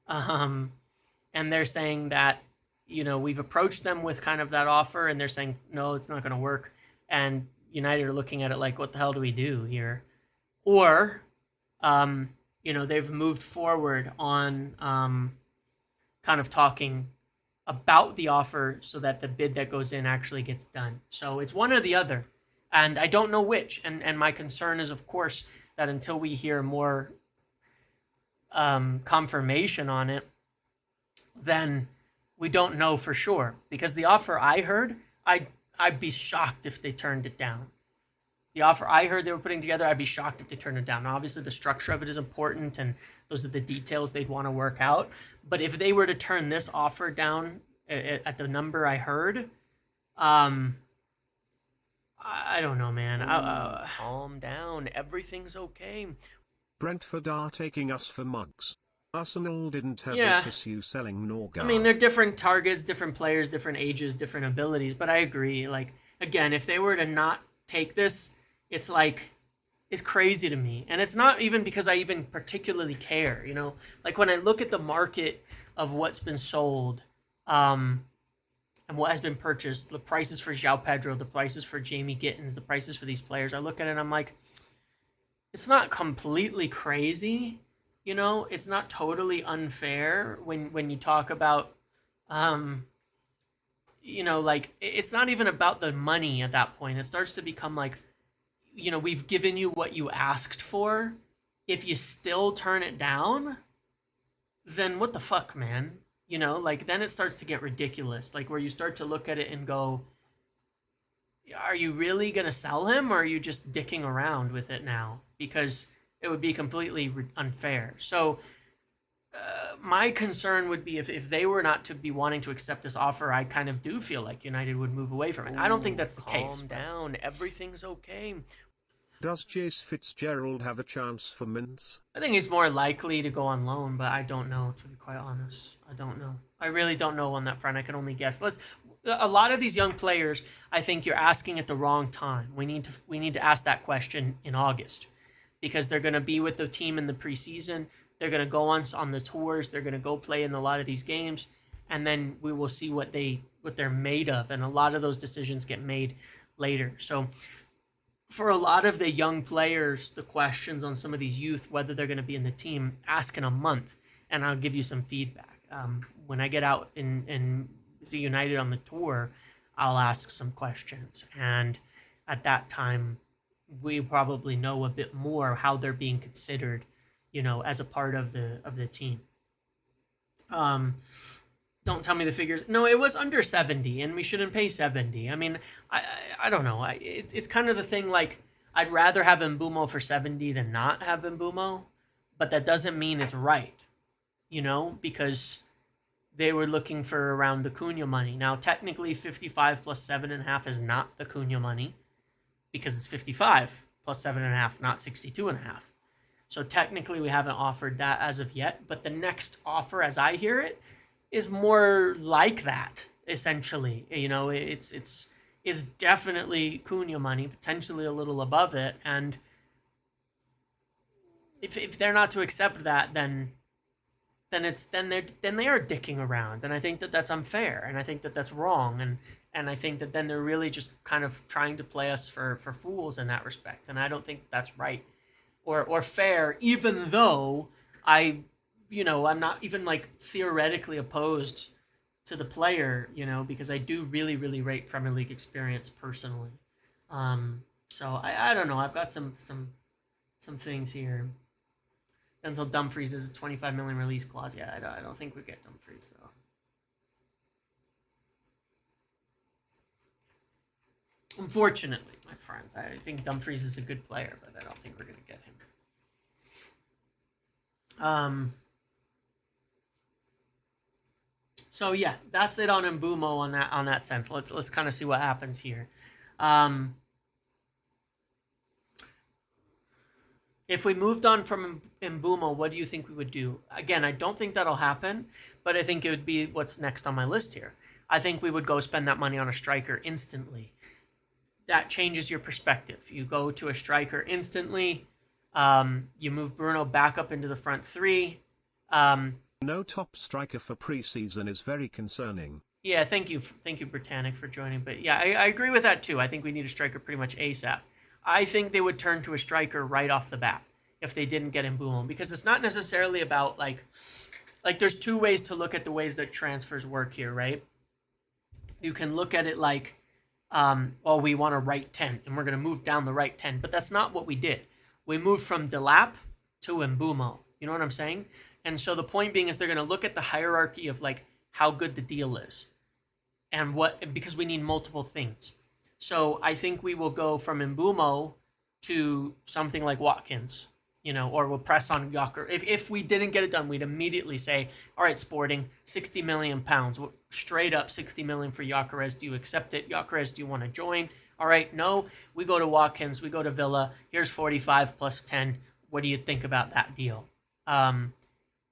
that, we've approached them with kind of that offer, and they're saying, no, it's not going to work. And United are looking at it like, what the hell do we do here? Or, they've moved forward on kind of talking about the offer so that the bid that goes in actually gets done. So it's one or the other. And I don't know which. And my concern is, of course, that until we hear more confirmation on it, then we don't know for sure. Because the offer I heard, I'd be shocked if they turned it down. The offer I heard they were putting together, I'd be shocked if they turned it down. Now, obviously, the structure of it is important, and those are the details they'd want to work out. But if they were to turn this offer down at the number I heard, I don't know, man. Calm down. Everything's okay. Brentford are taking us for mugs. Arsenal didn't have Yeah. this issue selling I mean, they're Norgard. different targets, different players, different ages, different abilities, but I agree. Like, again, if they were to not take this, it's like, it's crazy to me. And it's not even because I even particularly care, you know? Like, when I look at the market of what's been sold, um, and what has been purchased, the prices for João Pedro, the prices for Jamie Gittins, the prices for these players, I look at it and I'm like, it's not completely crazy, you know? It's not totally unfair when you talk about um you know, like it's not even about the money at that point. It starts to become like, you know, we've given you what you asked for. If you still turn it down, then what the fuck, man? You know, like then it starts to get ridiculous. Like where you start to look at it and go, are you really going to sell him or are you just dicking around with it now? Because it would be completely unfair. So my concern would be if they were not to be wanting to accept this offer, I kind of do feel like United would move away from it. I don't think that's the case. Calm down. Everything's okay. Does Jace Fitzgerald have a chance for mints? I think he's more likely to go on loan, but I don't know, to be quite honest. I don't know. I really don't know on that front. I can only guess. A lot of these young players, I think you're asking at the wrong time. We need to ask that question in August because they're going to be with the team in the preseason. They're going to go on the tours. They're going to go play in a lot of these games, and then we will see what they're made of. And a lot of those decisions get made later. So for a lot of the young players, the questions on some of these youth, whether they're going to be in the team, ask in a month, and I'll give you some feedback. When I get out and see United on the tour, I'll ask some questions, and at that time, we probably know a bit more how they're being considered, you know, as a part of the team. Don't tell me the figures. No, it was under 70, and we shouldn't pay 70. I mean, I don't know. It's kind of the thing. Like, I'd rather have Mbeumo for 70 than not have Mbeumo, but that doesn't mean it's right, you know, because they were looking for around the Cunha money. Now, technically, 55 plus 7.5 is not the Cunha money because it's 55 plus 7.5, not 62.5. So technically, we haven't offered that as of yet, but the next offer, as I hear it, is more like that. Essentially, you know, it's definitely Cunha money, potentially a little above it, and if they're not to accept that, then they are dicking around, and I think that that's unfair, and I think that that's wrong, and I think that then they're really just kind of trying to play us for fools in that respect, and I don't think that's right or fair, even though I'm not even like theoretically opposed to the player, you know, because I do really, really rate Premier League experience personally. So I don't know. I've got some things here. Denzel Dumfries is a 25 million release clause. Yeah, I don't think we get Dumfries though. Unfortunately, my friends, I think Dumfries is a good player, but I don't think we're going to get him. So yeah, that's it on Mbeumo on that sense. Let's kind of see what happens here. If we moved on from Mbeumo, what do you think we would do? Again, I don't think that'll happen, but I think it would be what's next on my list here. I think we would go spend that money on a striker instantly. That changes your perspective. You go to a striker instantly. You move Bruno back up into the front three. No top striker for preseason is very concerning. Yeah, thank you, Britannic, for joining. But yeah, I agree with that too. I think we need a striker pretty much ASAP. I think they would turn to a striker right off the bat if they didn't get Mbeumo, because it's not necessarily about like there's two ways to look at the ways that transfers work here, right? You can look at it like, well, we want a right 10 and we're going to move down the right 10, but that's not what we did. We moved from Delap to Mbeumo. You know what I'm saying? And so the point being is they're going to look at the hierarchy of like how good the deal is and because we need multiple things. So I think we will go from Mbeumo to something like Watkins, you know, or we'll press on Yoker. If we didn't get it done, we'd immediately say, all right, Sporting, 60 million pounds, straight up 60 million for Gyökeres. Do you accept it? Gyökeres, do you want to join? All right, no, we go to Watkins, we go to Villa. Here's 45 plus 10. What do you think about that deal?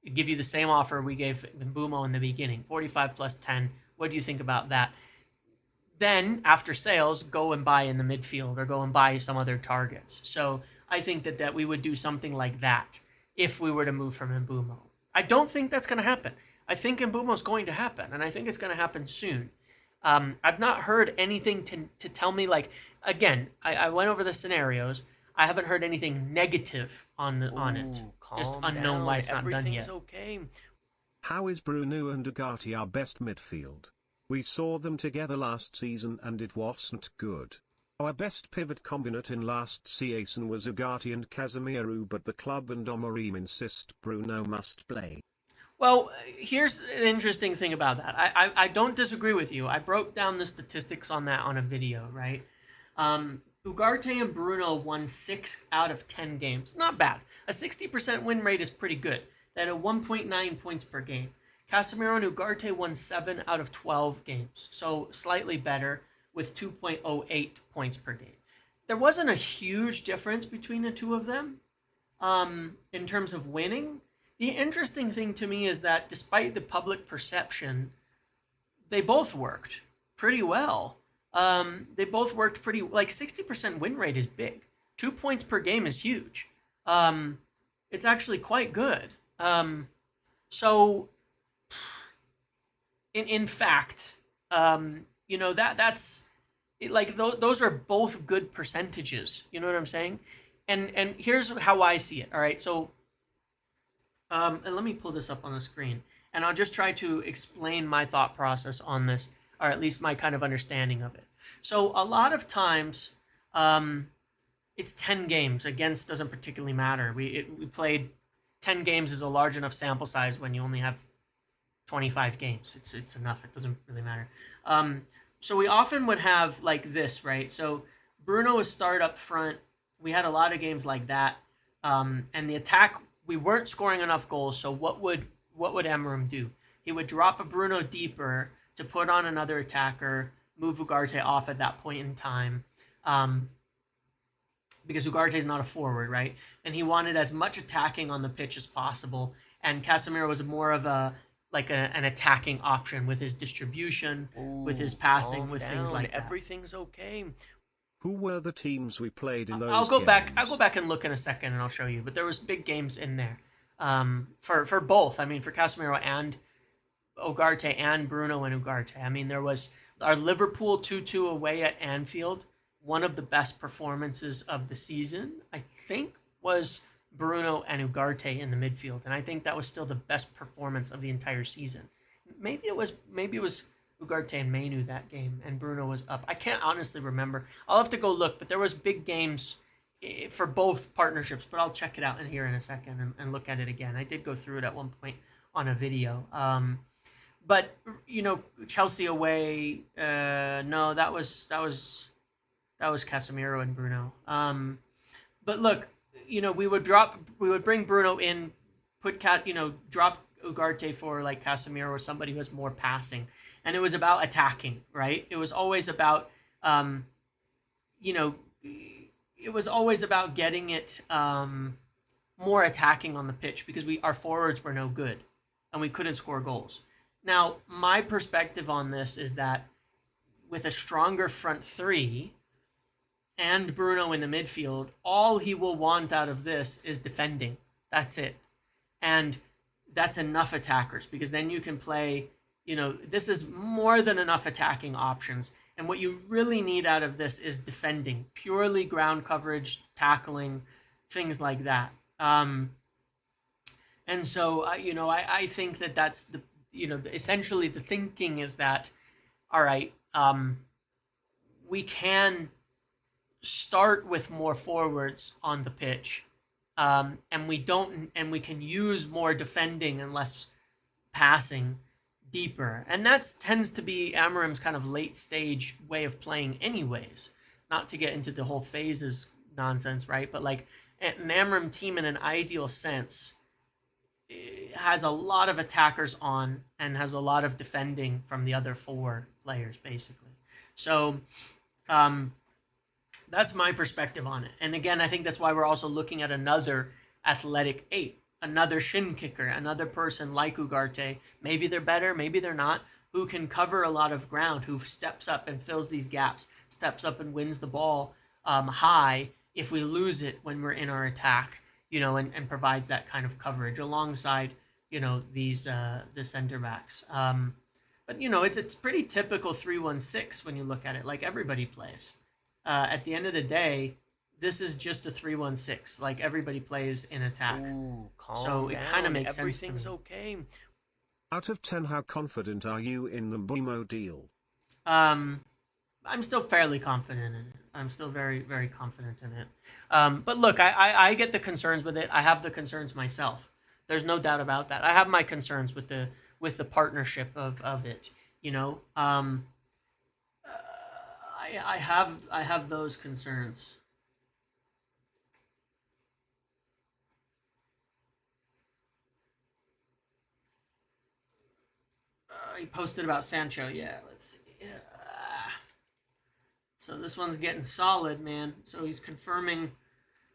give you the same offer we gave Mbeumo in the beginning, 45 plus 10. What do you think about that? Then, after sales, go and buy in the midfield or go and buy some other targets. So I think that we would do something like that if we were to move from Mbeumo. I don't think that's going to happen. I think Mbeumo's going to happen, and I think it's going to happen soon. I've not heard anything to tell me, like, again, I went over the scenarios. I haven't heard anything negative on it. Just unknown why it's not done yet. Everything's okay. How is Bruno and Ugarte our best midfield? We saw them together last season and it wasn't good. Our best pivot combinate in last season was Ugarte and Casemiro, but the club and Amorim insist Bruno must play. Well, here's an interesting thing about that. I don't disagree with you. I broke down the statistics on that on a video, right? Ugarte and Bruno won 6 out of 10 games. Not bad. A 60% win rate is pretty good. They had a 1.9 points per game. Casemiro and Ugarte won 7 out of 12 games, so slightly better with 2.08 points per game. There wasn't a huge difference between the two of them in terms of winning. The interesting thing to me is that despite the public perception, they both worked pretty well. They both worked pretty, like 60% win rate is big. 2 points per game is huge. It's actually quite good. So in fact, that's like those are both good percentages. You know what I'm saying? And here's how I see it. All right, so and let me pull this up on the screen, and I'll just try to explain my thought process on this, or at least my kind of understanding of it. So a lot of times, it's 10 games. Against doesn't particularly matter. We played 10 games is a large enough sample size when you only have 25 games. It's enough. It doesn't really matter. So we often would have like this, right? So Bruno would start up front. We had a lot of games like that. And the attack, we weren't scoring enough goals. So what would Amorim do? He would drop a Bruno deeper to put on another attacker, move Ugarte off at that point in time. Because Ugarte is not a forward, right? And he wanted as much attacking on the pitch as possible. And Casemiro was more of an attacking option with his distribution, with his passing, with things like that. Everything's okay. Who were the teams we played in those I'll go back and look in a second, and I'll show you. But there was big games in there for both. I mean, for Casemiro and Ugarte and Bruno and Ugarte. I mean, there was our Liverpool 2-2 away at Anfield. One of the best performances of the season, I think, was Bruno and Ugarte in the midfield, and I think that was still the best performance of the entire season. Maybe it was Ugarte and Mainu that game, and Bruno was up. I can't honestly remember. I'll have to go look, but there was big games for both partnerships. But I'll check it out in here in a second and look at it again. I did go through it at one point on a video. But Chelsea away. No, that was Casemiro and Bruno. But look, we would bring Bruno in, drop Ugarte for like Casemiro or somebody who has more passing, and it was about attacking, right? It was always about, it was always about getting it more attacking on the pitch because our forwards were no good and we couldn't score goals. Now, my perspective on this is that with a stronger front three and Bruno in the midfield, all he will want out of this is defending. That's it. And that's enough attackers because then you can play, this is more than enough attacking options. And what you really need out of this is defending, purely ground coverage, tackling, things like that. And so, I think that that's essentially the thinking is that, all right, we can start with more forwards on the pitch, and we can use more defending and less passing deeper, and that tends to be Amorim's kind of late stage way of playing anyways, not to get into the whole phases nonsense, right? But like an Amorim team in an ideal sense has a lot of attackers on and has a lot of defending from the other four players basically. So that's my perspective on it. And again, I think that's why we're also looking at another athletic 8, another shin kicker, another person like Ugarte. Maybe they're better, maybe they're not, who can cover a lot of ground, who steps up and fills these gaps, steps up and wins the ball high if we lose it when we're in our attack, and provides that kind of coverage alongside, these the center backs. But it's pretty typical 3-1-6 when you look at it, like everybody plays. At the end of the day, this is just a 3-1-6. Like everybody plays in attack. Ooh, So calm it kind of down. makes sense to me. Everything's okay. Out of 10, how confident are you in the Mbeumo deal? I'm still fairly confident in it. I'm still very, very confident in it. But look, I get the concerns with it. I have the concerns myself. There's no doubt about that. I have my concerns with the partnership of it. I have those concerns. He posted about Sancho. Yeah, let's see. So this one's getting solid, man. So he's confirming,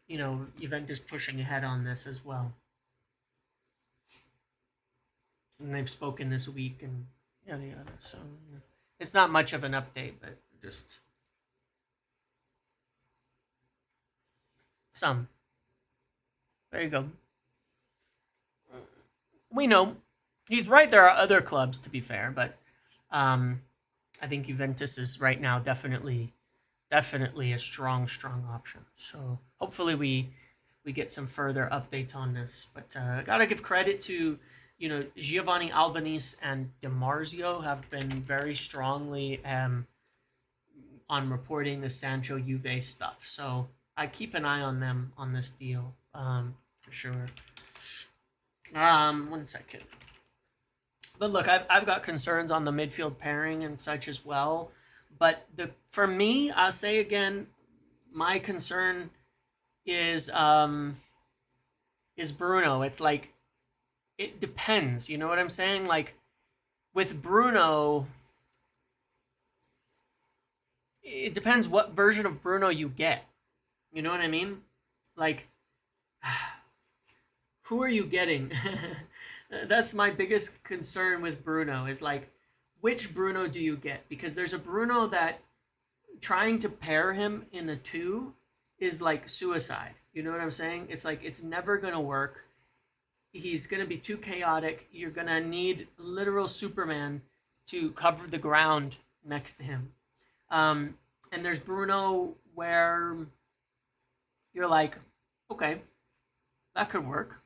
Juventus pushing ahead on this as well. And they've spoken this week and yada yada. So yeah. It's not much of an update, but just some. There you go. We know he's right. There are other clubs, to be fair, but I think Juventus is right now definitely a strong option. So hopefully we get some further updates on this. But gotta give credit to Giovanni Albanese and DiMarzio have been very strongly on reporting the Sancho Juve stuff. So I keep an eye on them on this deal for sure. 1 second. But look, I've got concerns on the midfield pairing and such as well. But for me, I'll say again, my concern is Bruno. It's like it depends. You know what I'm saying? Like with Bruno, it depends what version of Bruno you get. You know what I mean? Like, who are you getting? That's my biggest concern with Bruno is like, which Bruno do you get? Because there's a Bruno that trying to pair him in a 2 is like suicide. You know what I'm saying? It's like, it's never going to work. He's going to be too chaotic. You're going to need literal Superman to cover the ground next to him. And there's Bruno where you're like, okay, that could work.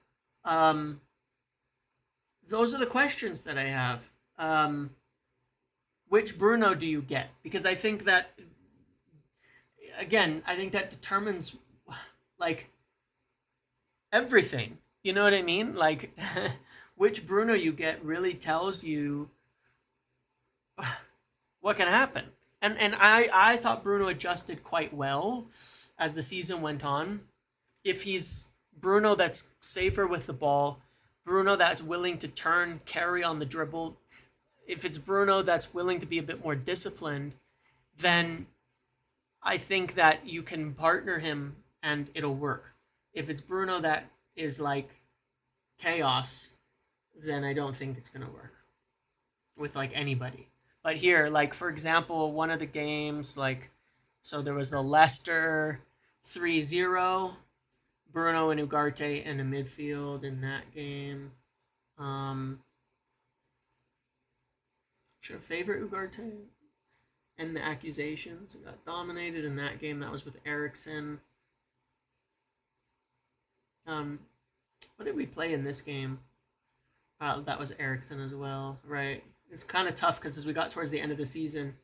Those are the questions that I have. Which Bruno do you get? Because I think that, again, I think that determines, like, everything. You know what I mean? Like, which Bruno you get really tells you what can happen. And I thought Bruno adjusted quite well as the season went on. If he's Bruno that's safer with the ball, Bruno that's willing to turn, carry on the dribble, if it's Bruno that's willing to be a bit more disciplined, then I think that you can partner him and it'll work. If it's Bruno that is like chaos, then I don't think it's going to work with like anybody. But here, like for example, one of the games, like, so there was the Leicester 3-0, Bruno and Ugarte in the midfield in that game. Should have favored Ugarte. And the accusations got dominated in that game. That was with Ericsson. What did we play in this game? That was Ericsson as well, right? It's kind of tough because as we got towards the end of the season,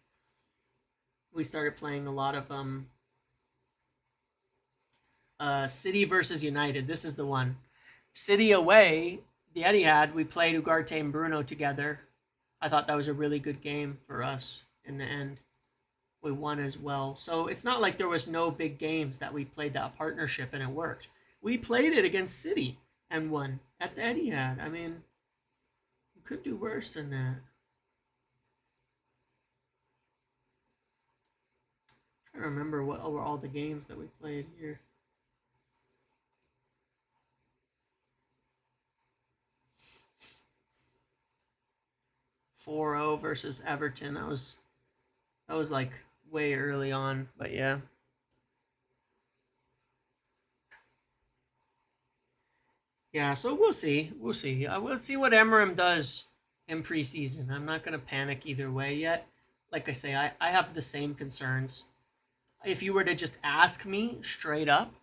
we started playing a lot of City versus United. This is the one. City away, the Etihad, we played Ugarte and Bruno together. I thought that was a really good game for us in the end. We won as well. So it's not like there was no big games that we played that partnership and it worked. We played it against City and won at the Etihad. I mean, you could do worse than that. I don't remember what were all the games that we played here. 4-0 versus Everton. That was like way early on, but yeah. Yeah, so we'll see. We'll see. We'll see what Emram does in preseason. I'm not going to panic either way yet. Like I say, I have the same concerns. If you were to just ask me straight up,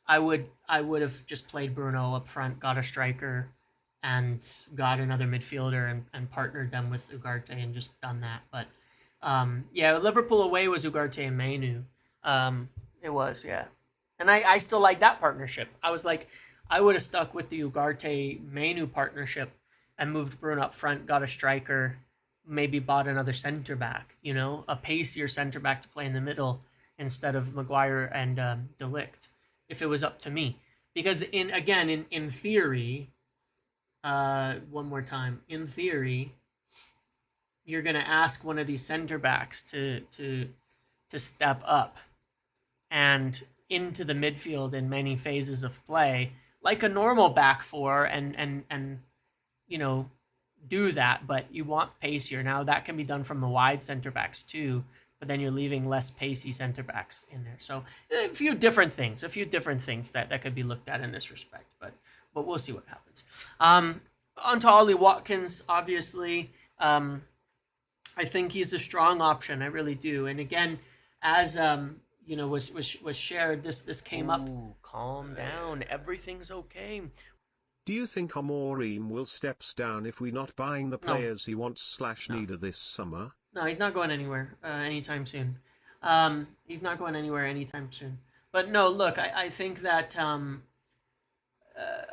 I would have just played Bruno up front, got a striker, and got another midfielder and partnered them with Ugarte and just done that. But yeah, Liverpool away was Ugarte and Mainu. It was, yeah. And I still like that partnership. I was like, I would have stuck with the Ugarte Mainu partnership and moved Bruno up front, got a striker, maybe bought another center back, a pacier center back to play in the middle instead of Maguire and De Ligt, if it was up to me. Because in theory, one more time, in theory, you're gonna ask one of these center backs to step up and into the midfield in many phases of play, like a normal back four, and do that. But you want pacier. Now that can be done from the wide center backs too, but then you're leaving less pacey center backs in there. So a few different things that could be looked at in this respect. But we'll see what happens. On to Ollie Watkins, obviously. I think he's a strong option. I really do. And again, as was shared, this came up. Ooh, calm down. Everything's okay. Do you think Amorim will steps down if we're not buying the players he wants / needed this summer? No, he's not going anywhere anytime soon. He's not going anywhere anytime soon. But no, look, I think that on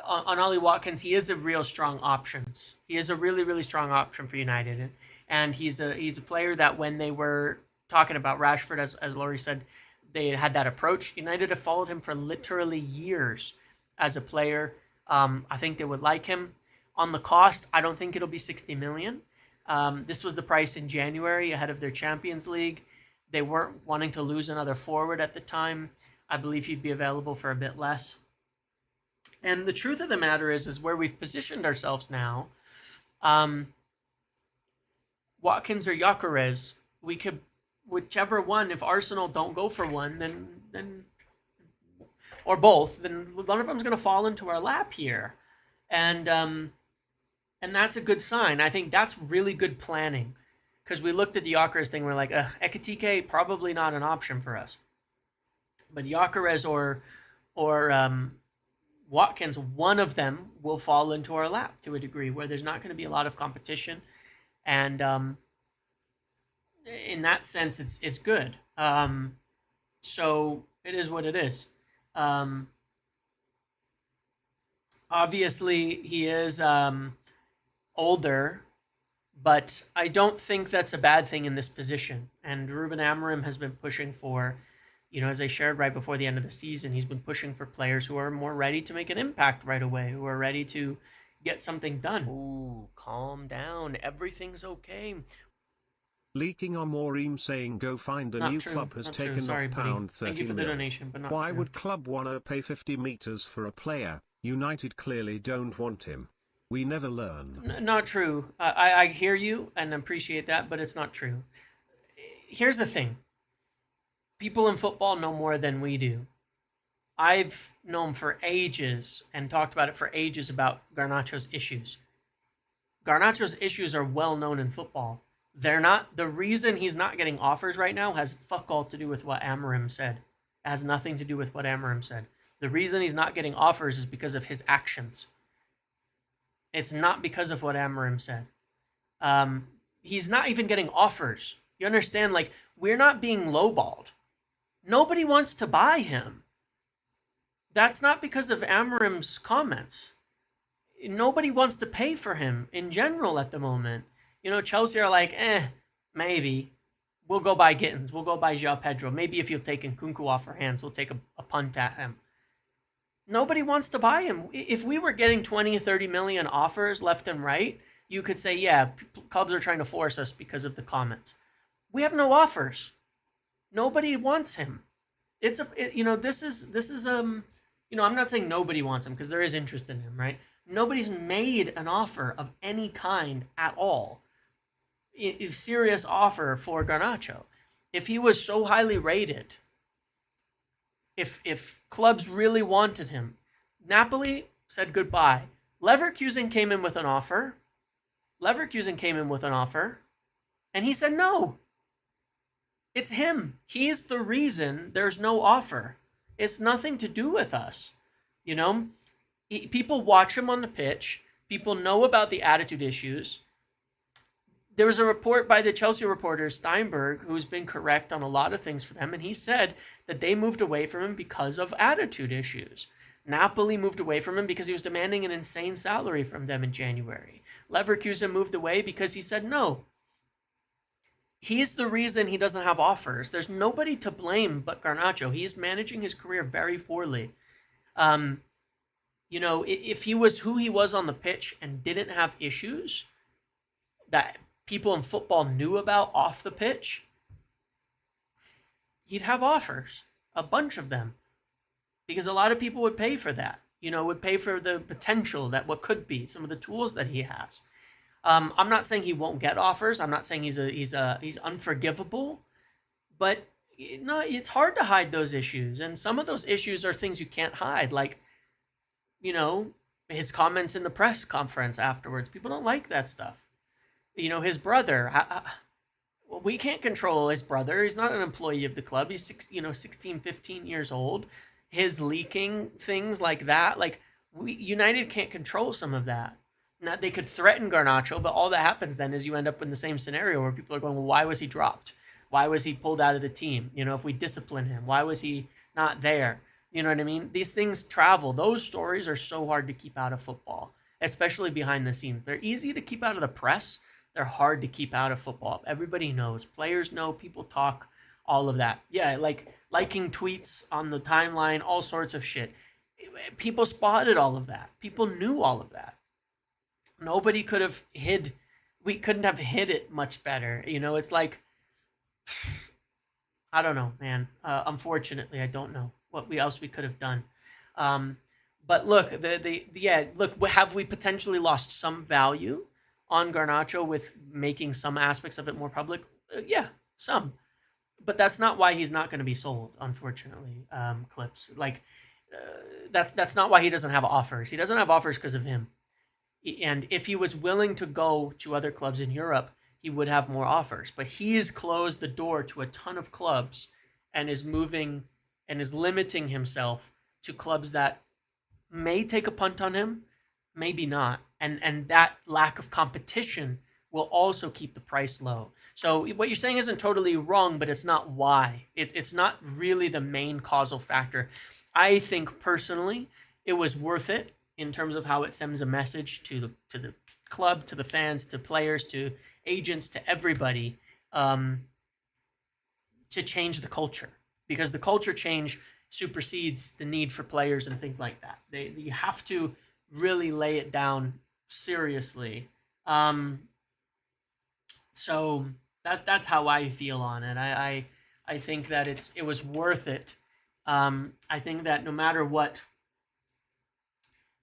Ollie Watkins, he is a real strong option. He is a really, really strong option for United. And he's a player that when they were talking about Rashford, as Laurie said, they had that approach. United have followed him for literally years as a player. I think they would like him. On the cost, I don't think it'll be 60 million. This was the price in January ahead of their Champions League. They weren't wanting to lose another forward at the time. I believe he'd be available for a bit less. And the truth of the matter is where we've positioned ourselves now. Watkins or Gyökeres, we could, whichever one. If Arsenal don't go for one, then or both, then one of them's going to fall into our lap here, and that's a good sign. I think that's really good planning, because we looked at the Gyökeres thing. We're like, Ekitike probably not an option for us, but Gyökeres or Watkins, one of them will fall into our lap to a degree where there's not going to be a lot of competition. And in that sense, it's good. So it is what it is. Obviously, he is older, but I don't think that's a bad thing in this position. And Ruben Amorim has been pushing for, as I shared right before the end of the season, he's been pushing for players who are more ready to make an impact right away, who are ready to get something done. Ooh, calm down. Everything's okay. Leaking Amorim saying go find a Not new true. club has Not taken true. Sorry, off buddy. pound 30 Thank you for the mil. donation, but not Why true. would club wanna pay 50 meters for a player? United clearly don't want him. We never learn. Not true. I hear you and appreciate that, but it's not true. Here's the thing. People in football know more than we do. I've known for ages and talked about it for ages about Garnacho's issues. Garnacho's issues are well known in football. They're not, the reason he's not getting offers right now has fuck all to do with what Amorim said. It has nothing to do with what Amorim said. The reason he's not getting offers is because of his actions. It's not because of what Amorim said. He's not even getting offers. You understand? Like, we're not being lowballed. Nobody wants to buy him. That's not because of Amorim's comments. Nobody wants to pay for him in general at the moment. Chelsea are like, maybe. We'll go buy Gittins. We'll go buy João Pedro. Maybe if you've taken Kunku off our hands, we'll take a punt at him. Nobody wants to buy him. If we were getting 20, 30 million offers left and right, you could say, yeah, clubs are trying to force us because of the comments. We have no offers. Nobody wants him. This is I'm not saying nobody wants him, because there is interest in him, right? Nobody's made an offer of any kind at all. serious offer for Garnacho. If he was so highly rated, if clubs really wanted him, Napoli said goodbye. Leverkusen came in with an offer. Leverkusen came in with an offer, and he said no. It's him. He's the reason there's no offer. It's nothing to do with us. You know, people watch him on the pitch. People know about the attitude issues. There was a report by the Chelsea reporter Steinberg, who's been correct on a lot of things for them, and he said that they moved away from him because of attitude issues. Napoli moved away from him because he was demanding an insane salary from them in January. Leverkusen moved away because he said no. He's the reason he doesn't have offers. There's nobody to blame but Garnacho. He's managing his career very poorly. Um, if he was who he was on the pitch and didn't have issues that people in football knew about off the pitch, he'd have offers, a bunch of them, because a lot of people would pay for that. Would pay for the potential that what could be, some of the tools that he has. I'm not saying he won't get offers. I'm not saying he's unforgivable, but it's hard to hide those issues, and some of those issues are things you can't hide, like his comments in the press conference afterwards. People don't like that stuff. His brother. We can't control his brother. He's not an employee of the club. He's 16, 15 years old. His leaking things like that. Like United can't control some of that. Now, they could threaten Garnacho, but all that happens then is you end up in the same scenario where people are going, well, why was he dropped? Why was he pulled out of the team? If we discipline him, why was he not there? You know what I mean? These things travel. Those stories are so hard to keep out of football, especially behind the scenes. They're easy to keep out of the press. They're hard to keep out of football. Everybody knows. Players know. People talk. All of that. Yeah, like liking tweets on the timeline, all sorts of shit. People spotted all of that. People knew all of that. Nobody could have hid. We couldn't have hid it much better. It's like, I don't know, man. Unfortunately, I don't know what else we could have done. But look, have we potentially lost some value on Garnacho with making some aspects of it more public? Yeah, some. But that's not why he's not going to be sold, unfortunately. Clips like that's not why he doesn't have offers. He doesn't have offers because of him. And if he was willing to go to other clubs in Europe, he would have more offers. But he's closed the door to a ton of clubs and is moving and is limiting himself to clubs that may take a punt on him, maybe not. And that lack of competition will also keep the price low. So what you're saying isn't totally wrong, but it's not why. It's not really the main causal factor. I think personally it was worth it in terms of how it sends a message to the club, to the fans, to players, to agents, to everybody, to change the culture, because the culture change supersedes the need for players and things like that. You have to really lay it down seriously. So that's how I feel on it. I think that it was worth it. I think that no matter what,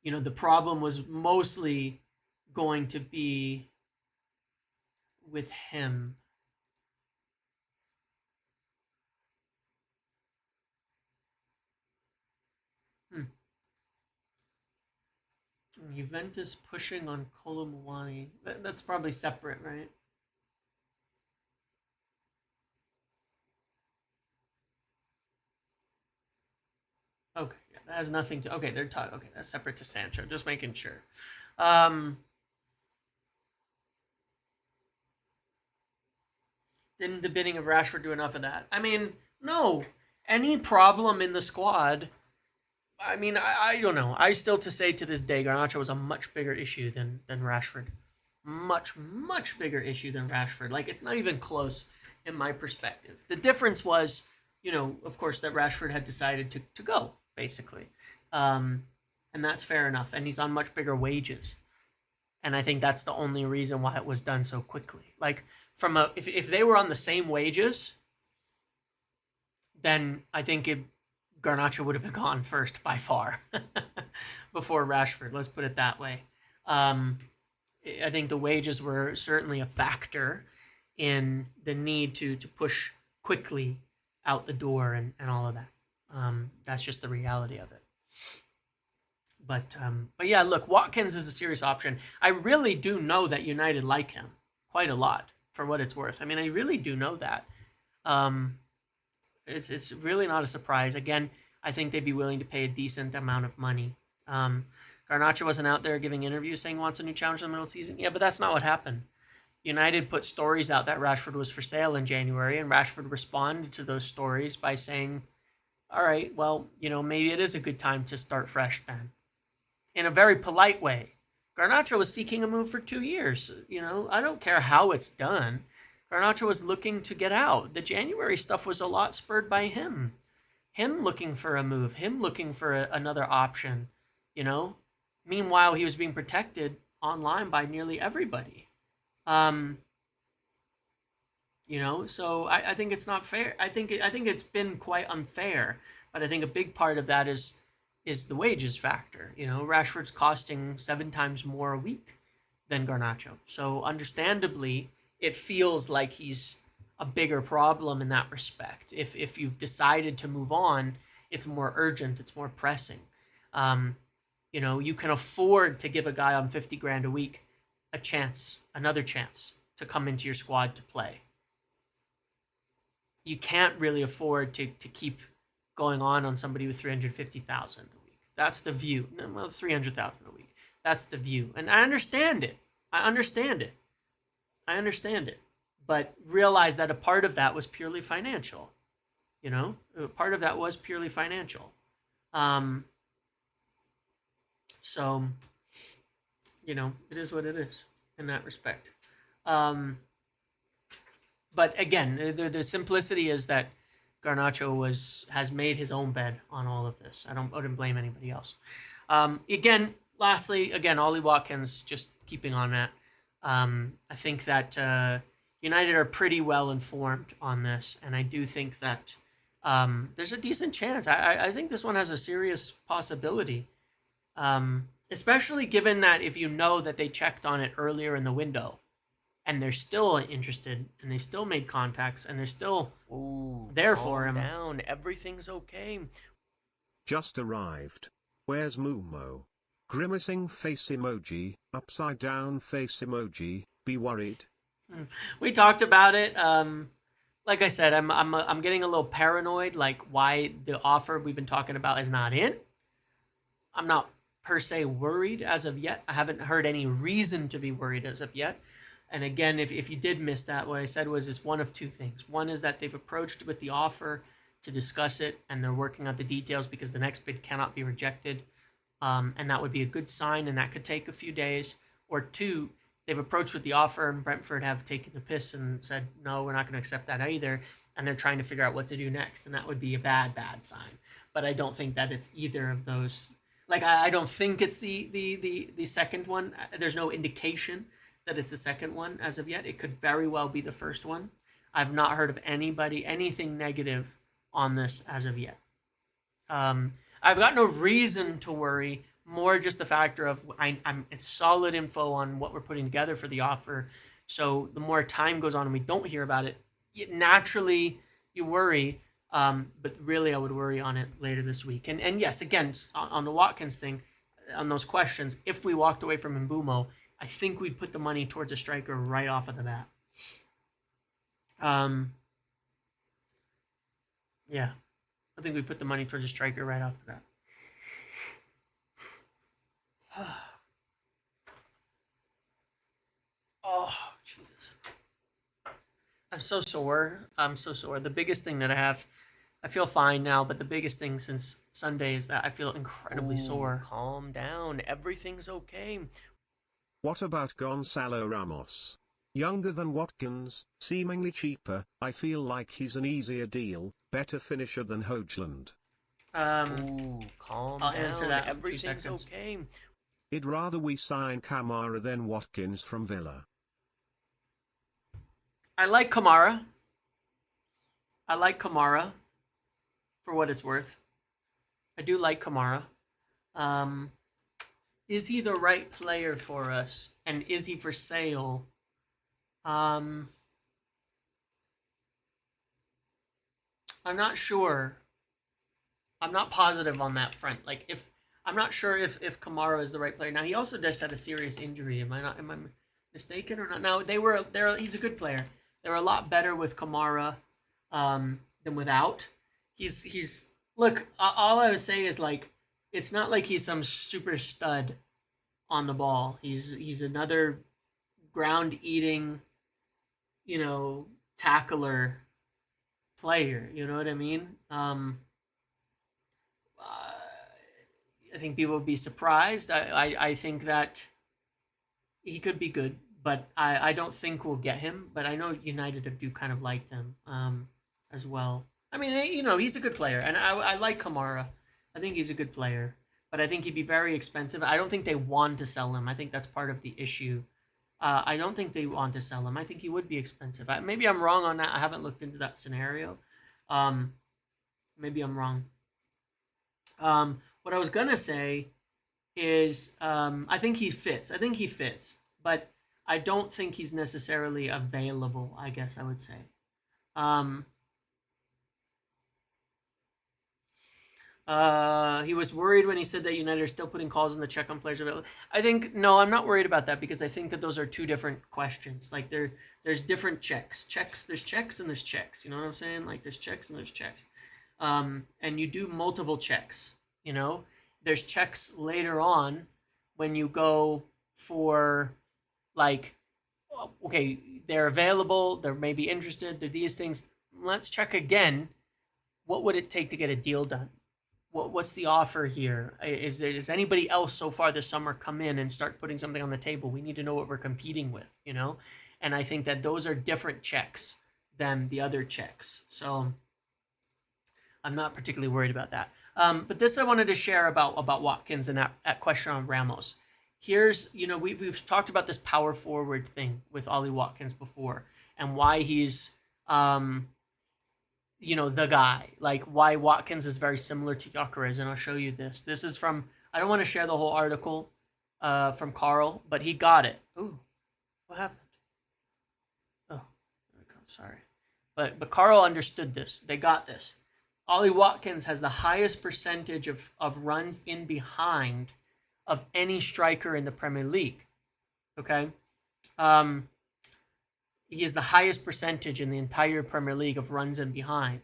the problem was mostly going to be with him. Juventus pushing on Colomwani. That's probably separate, right? Okay, yeah, that has nothing to. Okay, they're talking. Okay, that's separate to Sancho. Just making sure. Um, didn't the bidding of Rashford do enough of that? I mean, no. Any problem in the squad? I mean, I don't know. I still to say to this day, Garnacho was a much bigger issue than Rashford. Much bigger issue than Rashford. Like, it's not even close in my perspective. The difference was, of course, that Rashford had decided to go, basically. And that's fair enough. And he's on much bigger wages. And I think that's the only reason why it was done so quickly. Like, if they were on the same wages, then I think Garnacho would have been gone first by far before Rashford. Let's put it that way. I think the wages were certainly a factor. in the need to push quickly out the door and all of that. That's just the reality of it. But yeah, look, Watkins is a serious option. I really do know that United like him quite a lot, for what it's worth. I mean, I really do know that. Um, it's really not a surprise. Again, I think they'd be willing to pay a decent amount of money. Garnacho wasn't out there giving interviews saying he wants a new challenge in the middle of the season. Yeah, but that's not what happened. United put stories out that Rashford was for sale in January, and Rashford responded to those stories by saying, all right, well, maybe it is a good time to start fresh then. In a very polite way. Garnacho was seeking a move for 2 years. I don't care how it's done. Garnacho was looking to get out. The January stuff was a lot spurred by him. Him looking for a move. Him looking for another option. Meanwhile, he was being protected online by nearly everybody. So I think it's not fair. I think it's been quite unfair. But I think a big part of that is the wages factor. Rashford's costing 7 times more a week than Garnacho. So understandably, it feels like he's a bigger problem in that respect. If you've decided to move on, it's more urgent, it's more pressing. You can afford to give a guy on 50 grand a week a chance, another chance to come into your squad to play. You can't really afford to keep going on somebody with 350,000 a week. That's the view. Well, 300,000 a week. That's the view. And I understand it. But realize that a part of that was purely financial. Part of that was purely financial. So, it is what it is in that respect. But again, the simplicity is that Garnacho has made his own bed on all of this. I wouldn't blame anybody else. Lastly, Ollie Watkins, just keeping on that. I think that United are pretty well informed on this, and I do think that there's a decent chance. I think this one has a serious possibility, especially given that if you know that they checked on it earlier in the window, and they're still interested, and they still made contacts, and they're still there for him. Down. Everything's okay. Just arrived. Where's Mbeumo? Grimacing face emoji, upside down face emoji, be worried. We talked about it. Like I said, I'm getting a little paranoid, like why the offer we've been talking about is not in. I'm not per se worried as of yet. I haven't heard any reason to be worried as of yet. And again, if you did miss that, what I said was it's one of two things. One is that they've approached with the offer to discuss it, and they're working on the details because the next bid cannot be rejected. And that would be a good sign, and that could take a few days. Or two, they've approached with the offer, and Brentford have taken the piss and said, no, we're not going to accept that either. And they're trying to figure out what to do next, and that would be a bad sign. But I don't think that it's either of those. Like, I don't think it's the second one. There's no indication that it's the second one as of yet. It could very well be the first one. I've not heard of anything negative on this as of yet. I've got no reason to worry, more just the factor of it's solid info on what we're putting together for the offer. So the more time goes on and we don't hear about it, naturally you worry. But really I would worry on it later this week. And yes, again, on the Watkins thing, on those questions, if we walked away from Mbeumo, I think we'd put the money towards a striker right off of the bat. Yeah. I think we put the money towards a striker right off the bat. Oh, Jesus. I'm so sore. The biggest thing that I feel fine now, but the biggest thing since Sunday is that I feel incredibly sore. Calm down. Everything's okay. What about Gonzalo Ramos? Younger than Watkins, seemingly cheaper. I feel like he's an easier deal, better finisher than Hojlund. Calm I'll down. answer that in 2 Everything's seconds. okay. I'd rather we sign Kamara than Watkins from Villa. I like Kamara. For what it's worth. I do like Kamara. Is he the right player for us? And is he for sale? I'm not sure. I'm not positive on that front. Like if I'm not sure if Kamara is the right player. Now he also just had a serious injury. Am I mistaken or not? Now he's a good player. They were a lot better with Kamara than without. He's look. All I would say is like it's not like he's some super stud on the ball. He's another ground eating, tackler player. You know what I mean? I think people would be surprised. I think that he could be good, but I don't think we'll get him. But I know United do kind of liked him as well. I mean, he's a good player, and I like Kamara. I think he's a good player, but I think he'd be very expensive. I don't think they want to sell him. I think that's part of the issue. I don't think they want to sell him. I think he would be expensive. Maybe I'm wrong on that. I haven't looked into that scenario. Maybe I'm wrong. What I was gonna say is I think he fits. I think he fits, but I don't think he's necessarily available. I guess I would say. He was worried when he said that United are still putting calls in the check on players available. I think no, I'm not worried about that because I think that those are two different questions. Like there's different checks. There's checks and there's checks. You know what I'm saying? Like there's checks and there's checks. And you do multiple checks. There's checks later on when you go for like, okay, they're available, they're maybe interested, they're these things. Let's check again. What would it take to get a deal done? What's the offer here? Is anybody else so far this summer come in and start putting something on the table? We need to know what we're competing with, And I think that those are different checks than the other checks. So I'm not particularly worried about that. But this I wanted to share about Watkins and that question on Ramos. Here's, we've talked about this power forward thing with Ollie Watkins before and why he's, the guy. Like why Watkins is very similar to Gyökeres, and I'll show you this. This is from, I don't want to share the whole article from Carl, but he got it. Ooh, what happened? Oh, there we go. Sorry. But Carl understood this. They got this. Ollie Watkins has the highest percentage of runs in behind of any striker in the Premier League. Okay? He is the highest percentage in the entire Premier League of runs in behind.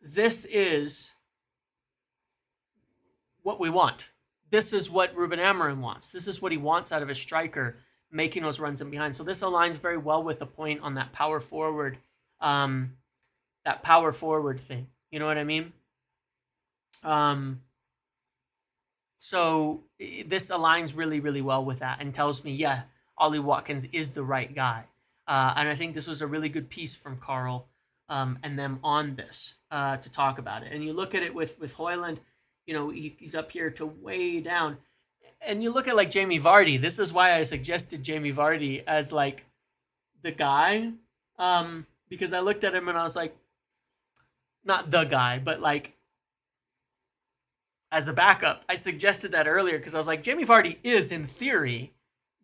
This is what we want. This is what Ruben Amorim wants. This is what he wants out of a striker, making those runs in behind. So this aligns very well with the point on that power forward thing. You know what I mean? So this aligns really, really well with that and tells me, yeah, Ollie Watkins is the right guy. And I think this was a really good piece from Carl and them on this to talk about it. And you look at it with Hojlund, he's up here to way down. And you look at like Jamie Vardy. This is why I suggested Jamie Vardy as like the guy. Because I looked at him and I was like, not the guy, but like as a backup. I suggested that earlier because I was like, Jamie Vardy is, in theory,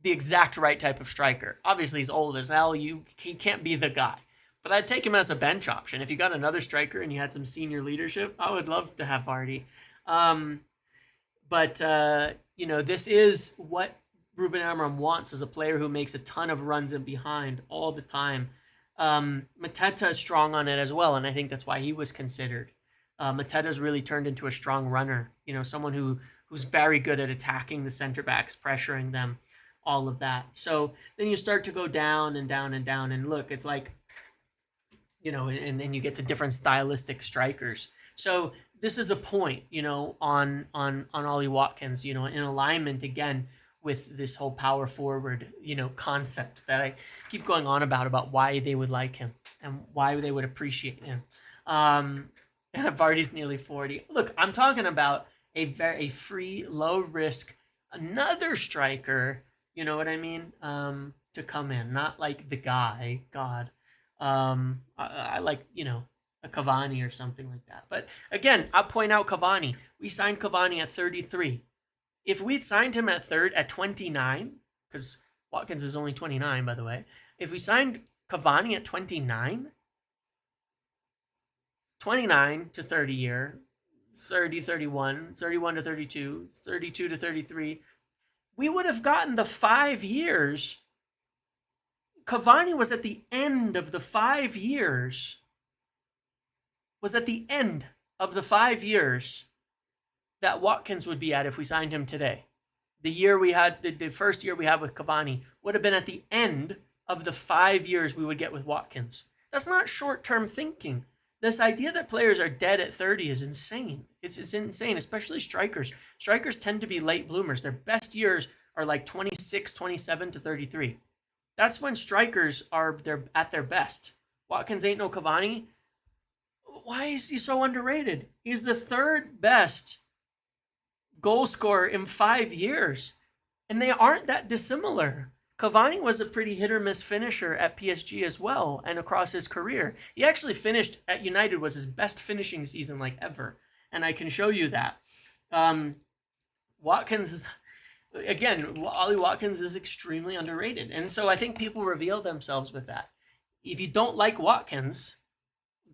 the exact right type of striker. Obviously, he's old as hell. He can't be the guy. But I'd take him as a bench option. If you got another striker and you had some senior leadership, I would love to have Vardy. But this is what Ruben Amorim wants, as a player who makes a ton of runs in behind all the time. Mateta is strong on it as well, and I think that's why he was considered. Mateta's really turned into a strong runner, someone who's very good at attacking the center backs, pressuring them, all of that. So then you start to go down and down and down, and look, it's like, and then you get to different stylistic strikers. So this is a point, on Ollie Watkins, in alignment again with this whole power forward, concept that I keep going on about why they would like him and why they would appreciate him. Vardy's nearly 40. Look, I'm talking about a very free, low risk, another striker, you know what I mean? To come in, not like the guy, God. I like, a Cavani or something like that. But again, I'll point out Cavani. We signed Cavani at 33. If we'd signed him at 29, because Watkins is only 29, by the way. If we signed Cavani at 29, 29 to 30 year, 30, 31, 31 to 32, 32 to 33. We would have gotten the 5 years. Cavani was at the end of the 5 years. Was at the end of the 5 years that Watkins would be at if we signed him today. The year we had, the first year we had with Cavani would have been at the end of the 5 years we would get with Watkins. That's not short-term thinking. This idea that players are dead at 30 is insane. It's insane, especially strikers. Strikers tend to be late bloomers. Their best years are like 26, 27 to 33. That's when strikers are at their best. Watkins ain't no Cavani. Why is he so underrated? He's the third best goal scorer in 5 years, and they aren't that dissimilar. Cavani was a pretty hit or miss finisher at PSG as well, and across his career. He actually finished at United, was his best finishing season like ever, and I can show you that. Watkins is, again, Ollie Watkins is extremely underrated, and so I think people reveal themselves with that. If you don't like Watkins,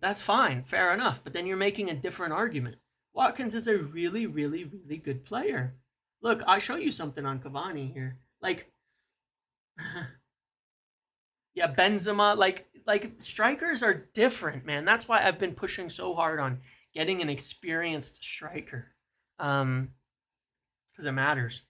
that's fine, fair enough, but then you're making a different argument. Watkins is a really, really, really good player. Look, I'll show you something on Cavani here. Like, yeah, Benzema, like strikers are different, man. That's why I've been pushing so hard on getting an experienced striker. Because it matters.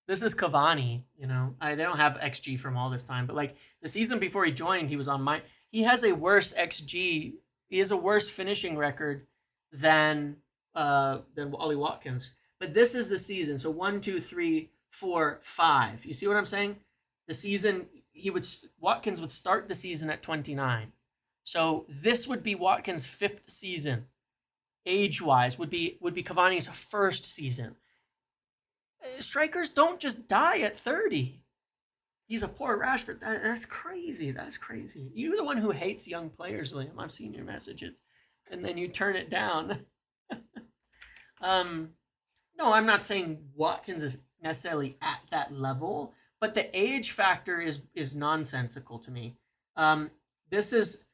This is Cavani, you know. They don't have XG from all this time, but like the season before he joined, he was on he has a worse XG. He has a worse finishing record than Ollie Watkins. But this is the season. So 1, 2, 3, 4, 5. You see what I'm saying? The season Watkins would start the season at 29. So this would be Watkins' 5th season. Age-wise, would be Cavani's first season. Strikers don't just die at 30. He's a poor Rashford. That's crazy. That's crazy. You're the one who hates young players, Liam. I've seen your messages. And then you turn it down. No, I'm not saying Watkins is necessarily at that level, but the age factor is nonsensical to me. This is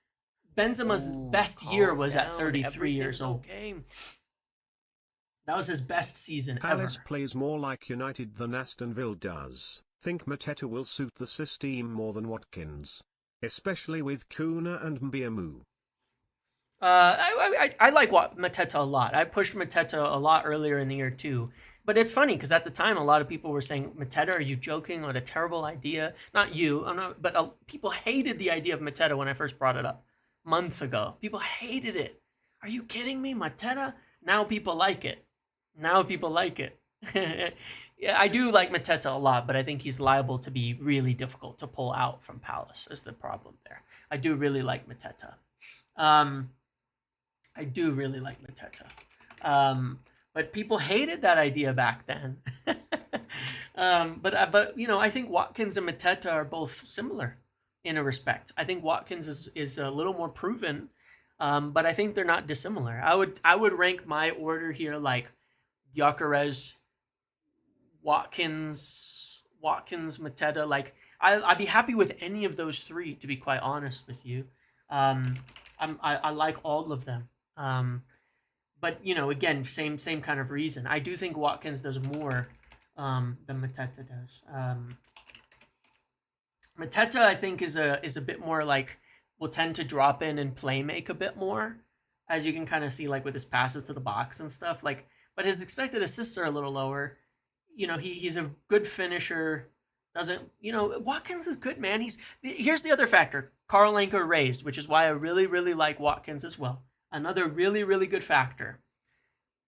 Benzema's best year was at 33 years old. Okay. That was his best season Palace ever. plays more like United than Aston Villa does. Think Mateta will suit the system more than Watkins, especially with Kuna and Mbeumo. I like Mateta a lot. I pushed Mateta a lot earlier in the year too. But it's funny because at the time, a lot of people were saying, Mateta, are you joking? What a terrible idea. Not you, but people hated the idea of Mateta when I first brought it up months ago. People hated it. Are you kidding me? Mateta? Now people like it. Yeah, I do like Mateta a lot, but I think he's liable to be really difficult to pull out from Palace is the problem there. I do really like Mateta. But people hated that idea back then. But you know, I think Watkins and Mateta are both similar in a respect. I think Watkins is a little more proven, but I think they're not dissimilar. I would rank my order here like Gyökeres, Watkins, Mateta. Like I'd be happy with any of those three, to be quite honest with you. I like all of them. But you know, again, same kind of reason. I do think Watkins does more than Mateta does. Mateta, I think, is a bit more like will tend to drop in and play make a bit more, as you can kind of see like with his passes to the box and stuff. Like, but his expected assists are a little lower. You know, he's a good finisher. Watkins is good, man. Here's the other factor. Karl Anker raised, which is why I really, really like Watkins as well. Another really, really good factor.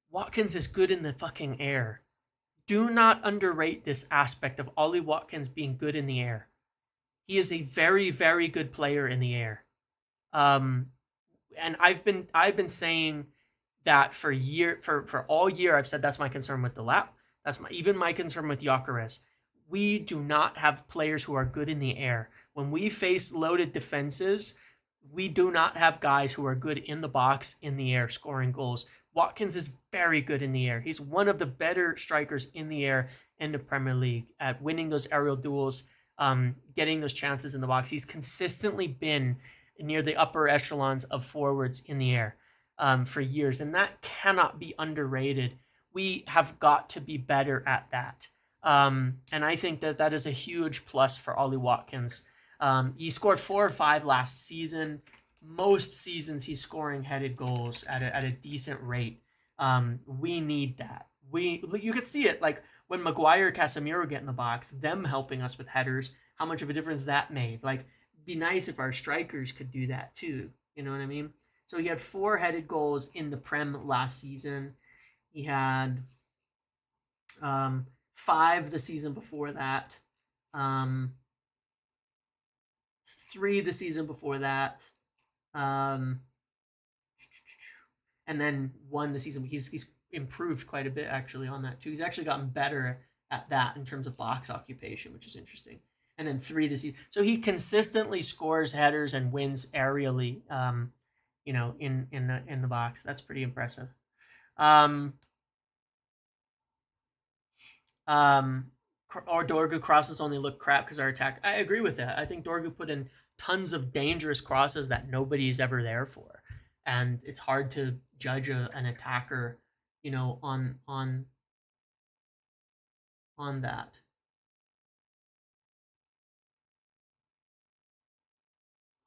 Watkins is good in the fucking air. Do not underrate this aspect of Ollie Watkins being good in the air. He is a very, very good player in the air. And I've been saying that for all year. I've said that's my concern with the lap. That's even my concern with Gyökeres. We do not have players who are good in the air. When we face loaded defenses, we do not have guys who are good in the box, in the air, scoring goals. Watkins is very good in the air. He's one of the better strikers in the air in the Premier League at winning those aerial duels, getting those chances in the box. He's consistently been near the upper echelons of forwards in the air for years, and that cannot be underrated. We have got to be better at that. And I think that is a huge plus for Ollie Watkins. He scored 4 or 5 last season. Most seasons he's scoring headed goals at a decent rate. We need that. You could see it like when Maguire, Casemiro get in the box, them helping us with headers, how much of a difference that made. Like, it'd be nice if our strikers could do that too. You know what I mean? So he had 4 headed goals in the Prem last season. He had 5 the season before that. 3 the season before that. And then 1 the season. He's improved quite a bit actually on that too. He's actually gotten better at that in terms of box occupation, which is interesting. And then 3 this season. So he consistently scores headers and wins aerially, in the box. That's pretty impressive. Or Dorgu crosses only look crap because our attack. I agree with that. I think Dorgu put in tons of dangerous crosses that nobody's ever there for, and it's hard to judge an attacker, on that.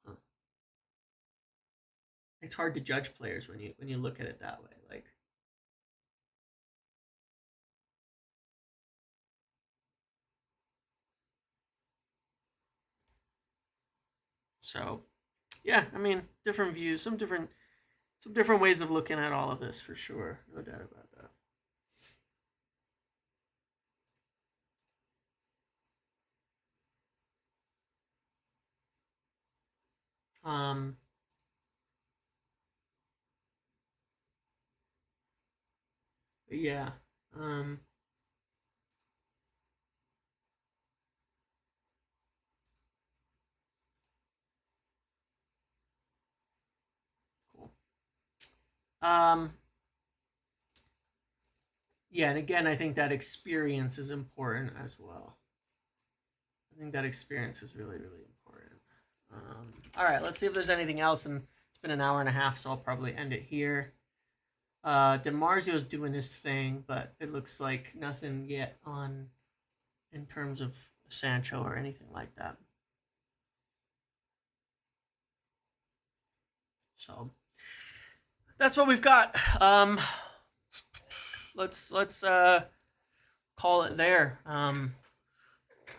Huh. It's hard to judge players when you look at it that way. Like, so, yeah. I mean, different views, some different ways of looking at all of this for sure. No doubt about that. Um, yeah. Um, cool. Yeah, and again, I think that experience is important as well. I think that experience is really, really important. All right, let's see if there's anything else. And it's been an hour and a half, so I'll probably end it here. DeMarzio's doing his thing, but it looks like nothing yet in terms of Sancho or anything like that. So that's what we've got. Let's call it there.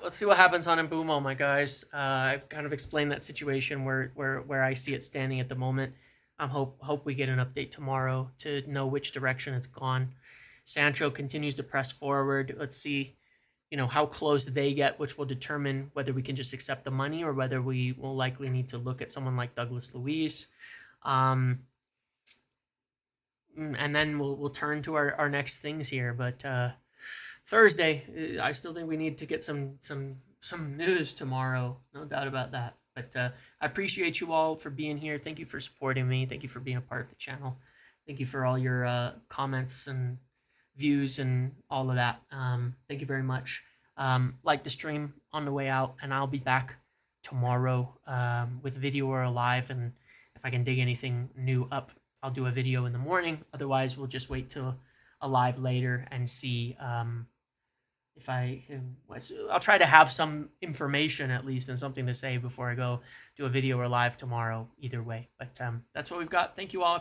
Let's see what happens on Mbeumo, my guys. I've kind of explained that situation where I see it standing at the moment. I hope we get an update tomorrow to know which direction it's gone. Sancho continues to press forward. Let's see, how close they get, which will determine whether we can just accept the money or whether we will likely need to look at someone like Douglas Luiz. And then we'll turn to our next things here. But Thursday, I still think we need to get some news tomorrow. No doubt about that. But I appreciate you all for being here. Thank you for supporting me. Thank you for being a part of the channel. Thank you for all your comments and views and all of that. Thank you very much. Like the stream on the way out, and I'll be back tomorrow with video or live. And if I can dig anything new up, I'll do a video in the morning. Otherwise, we'll just wait till a live later and see if I can. I'll try to have some information at least and something to say before I go do a video or live tomorrow, either way. But that's what we've got. Thank you all.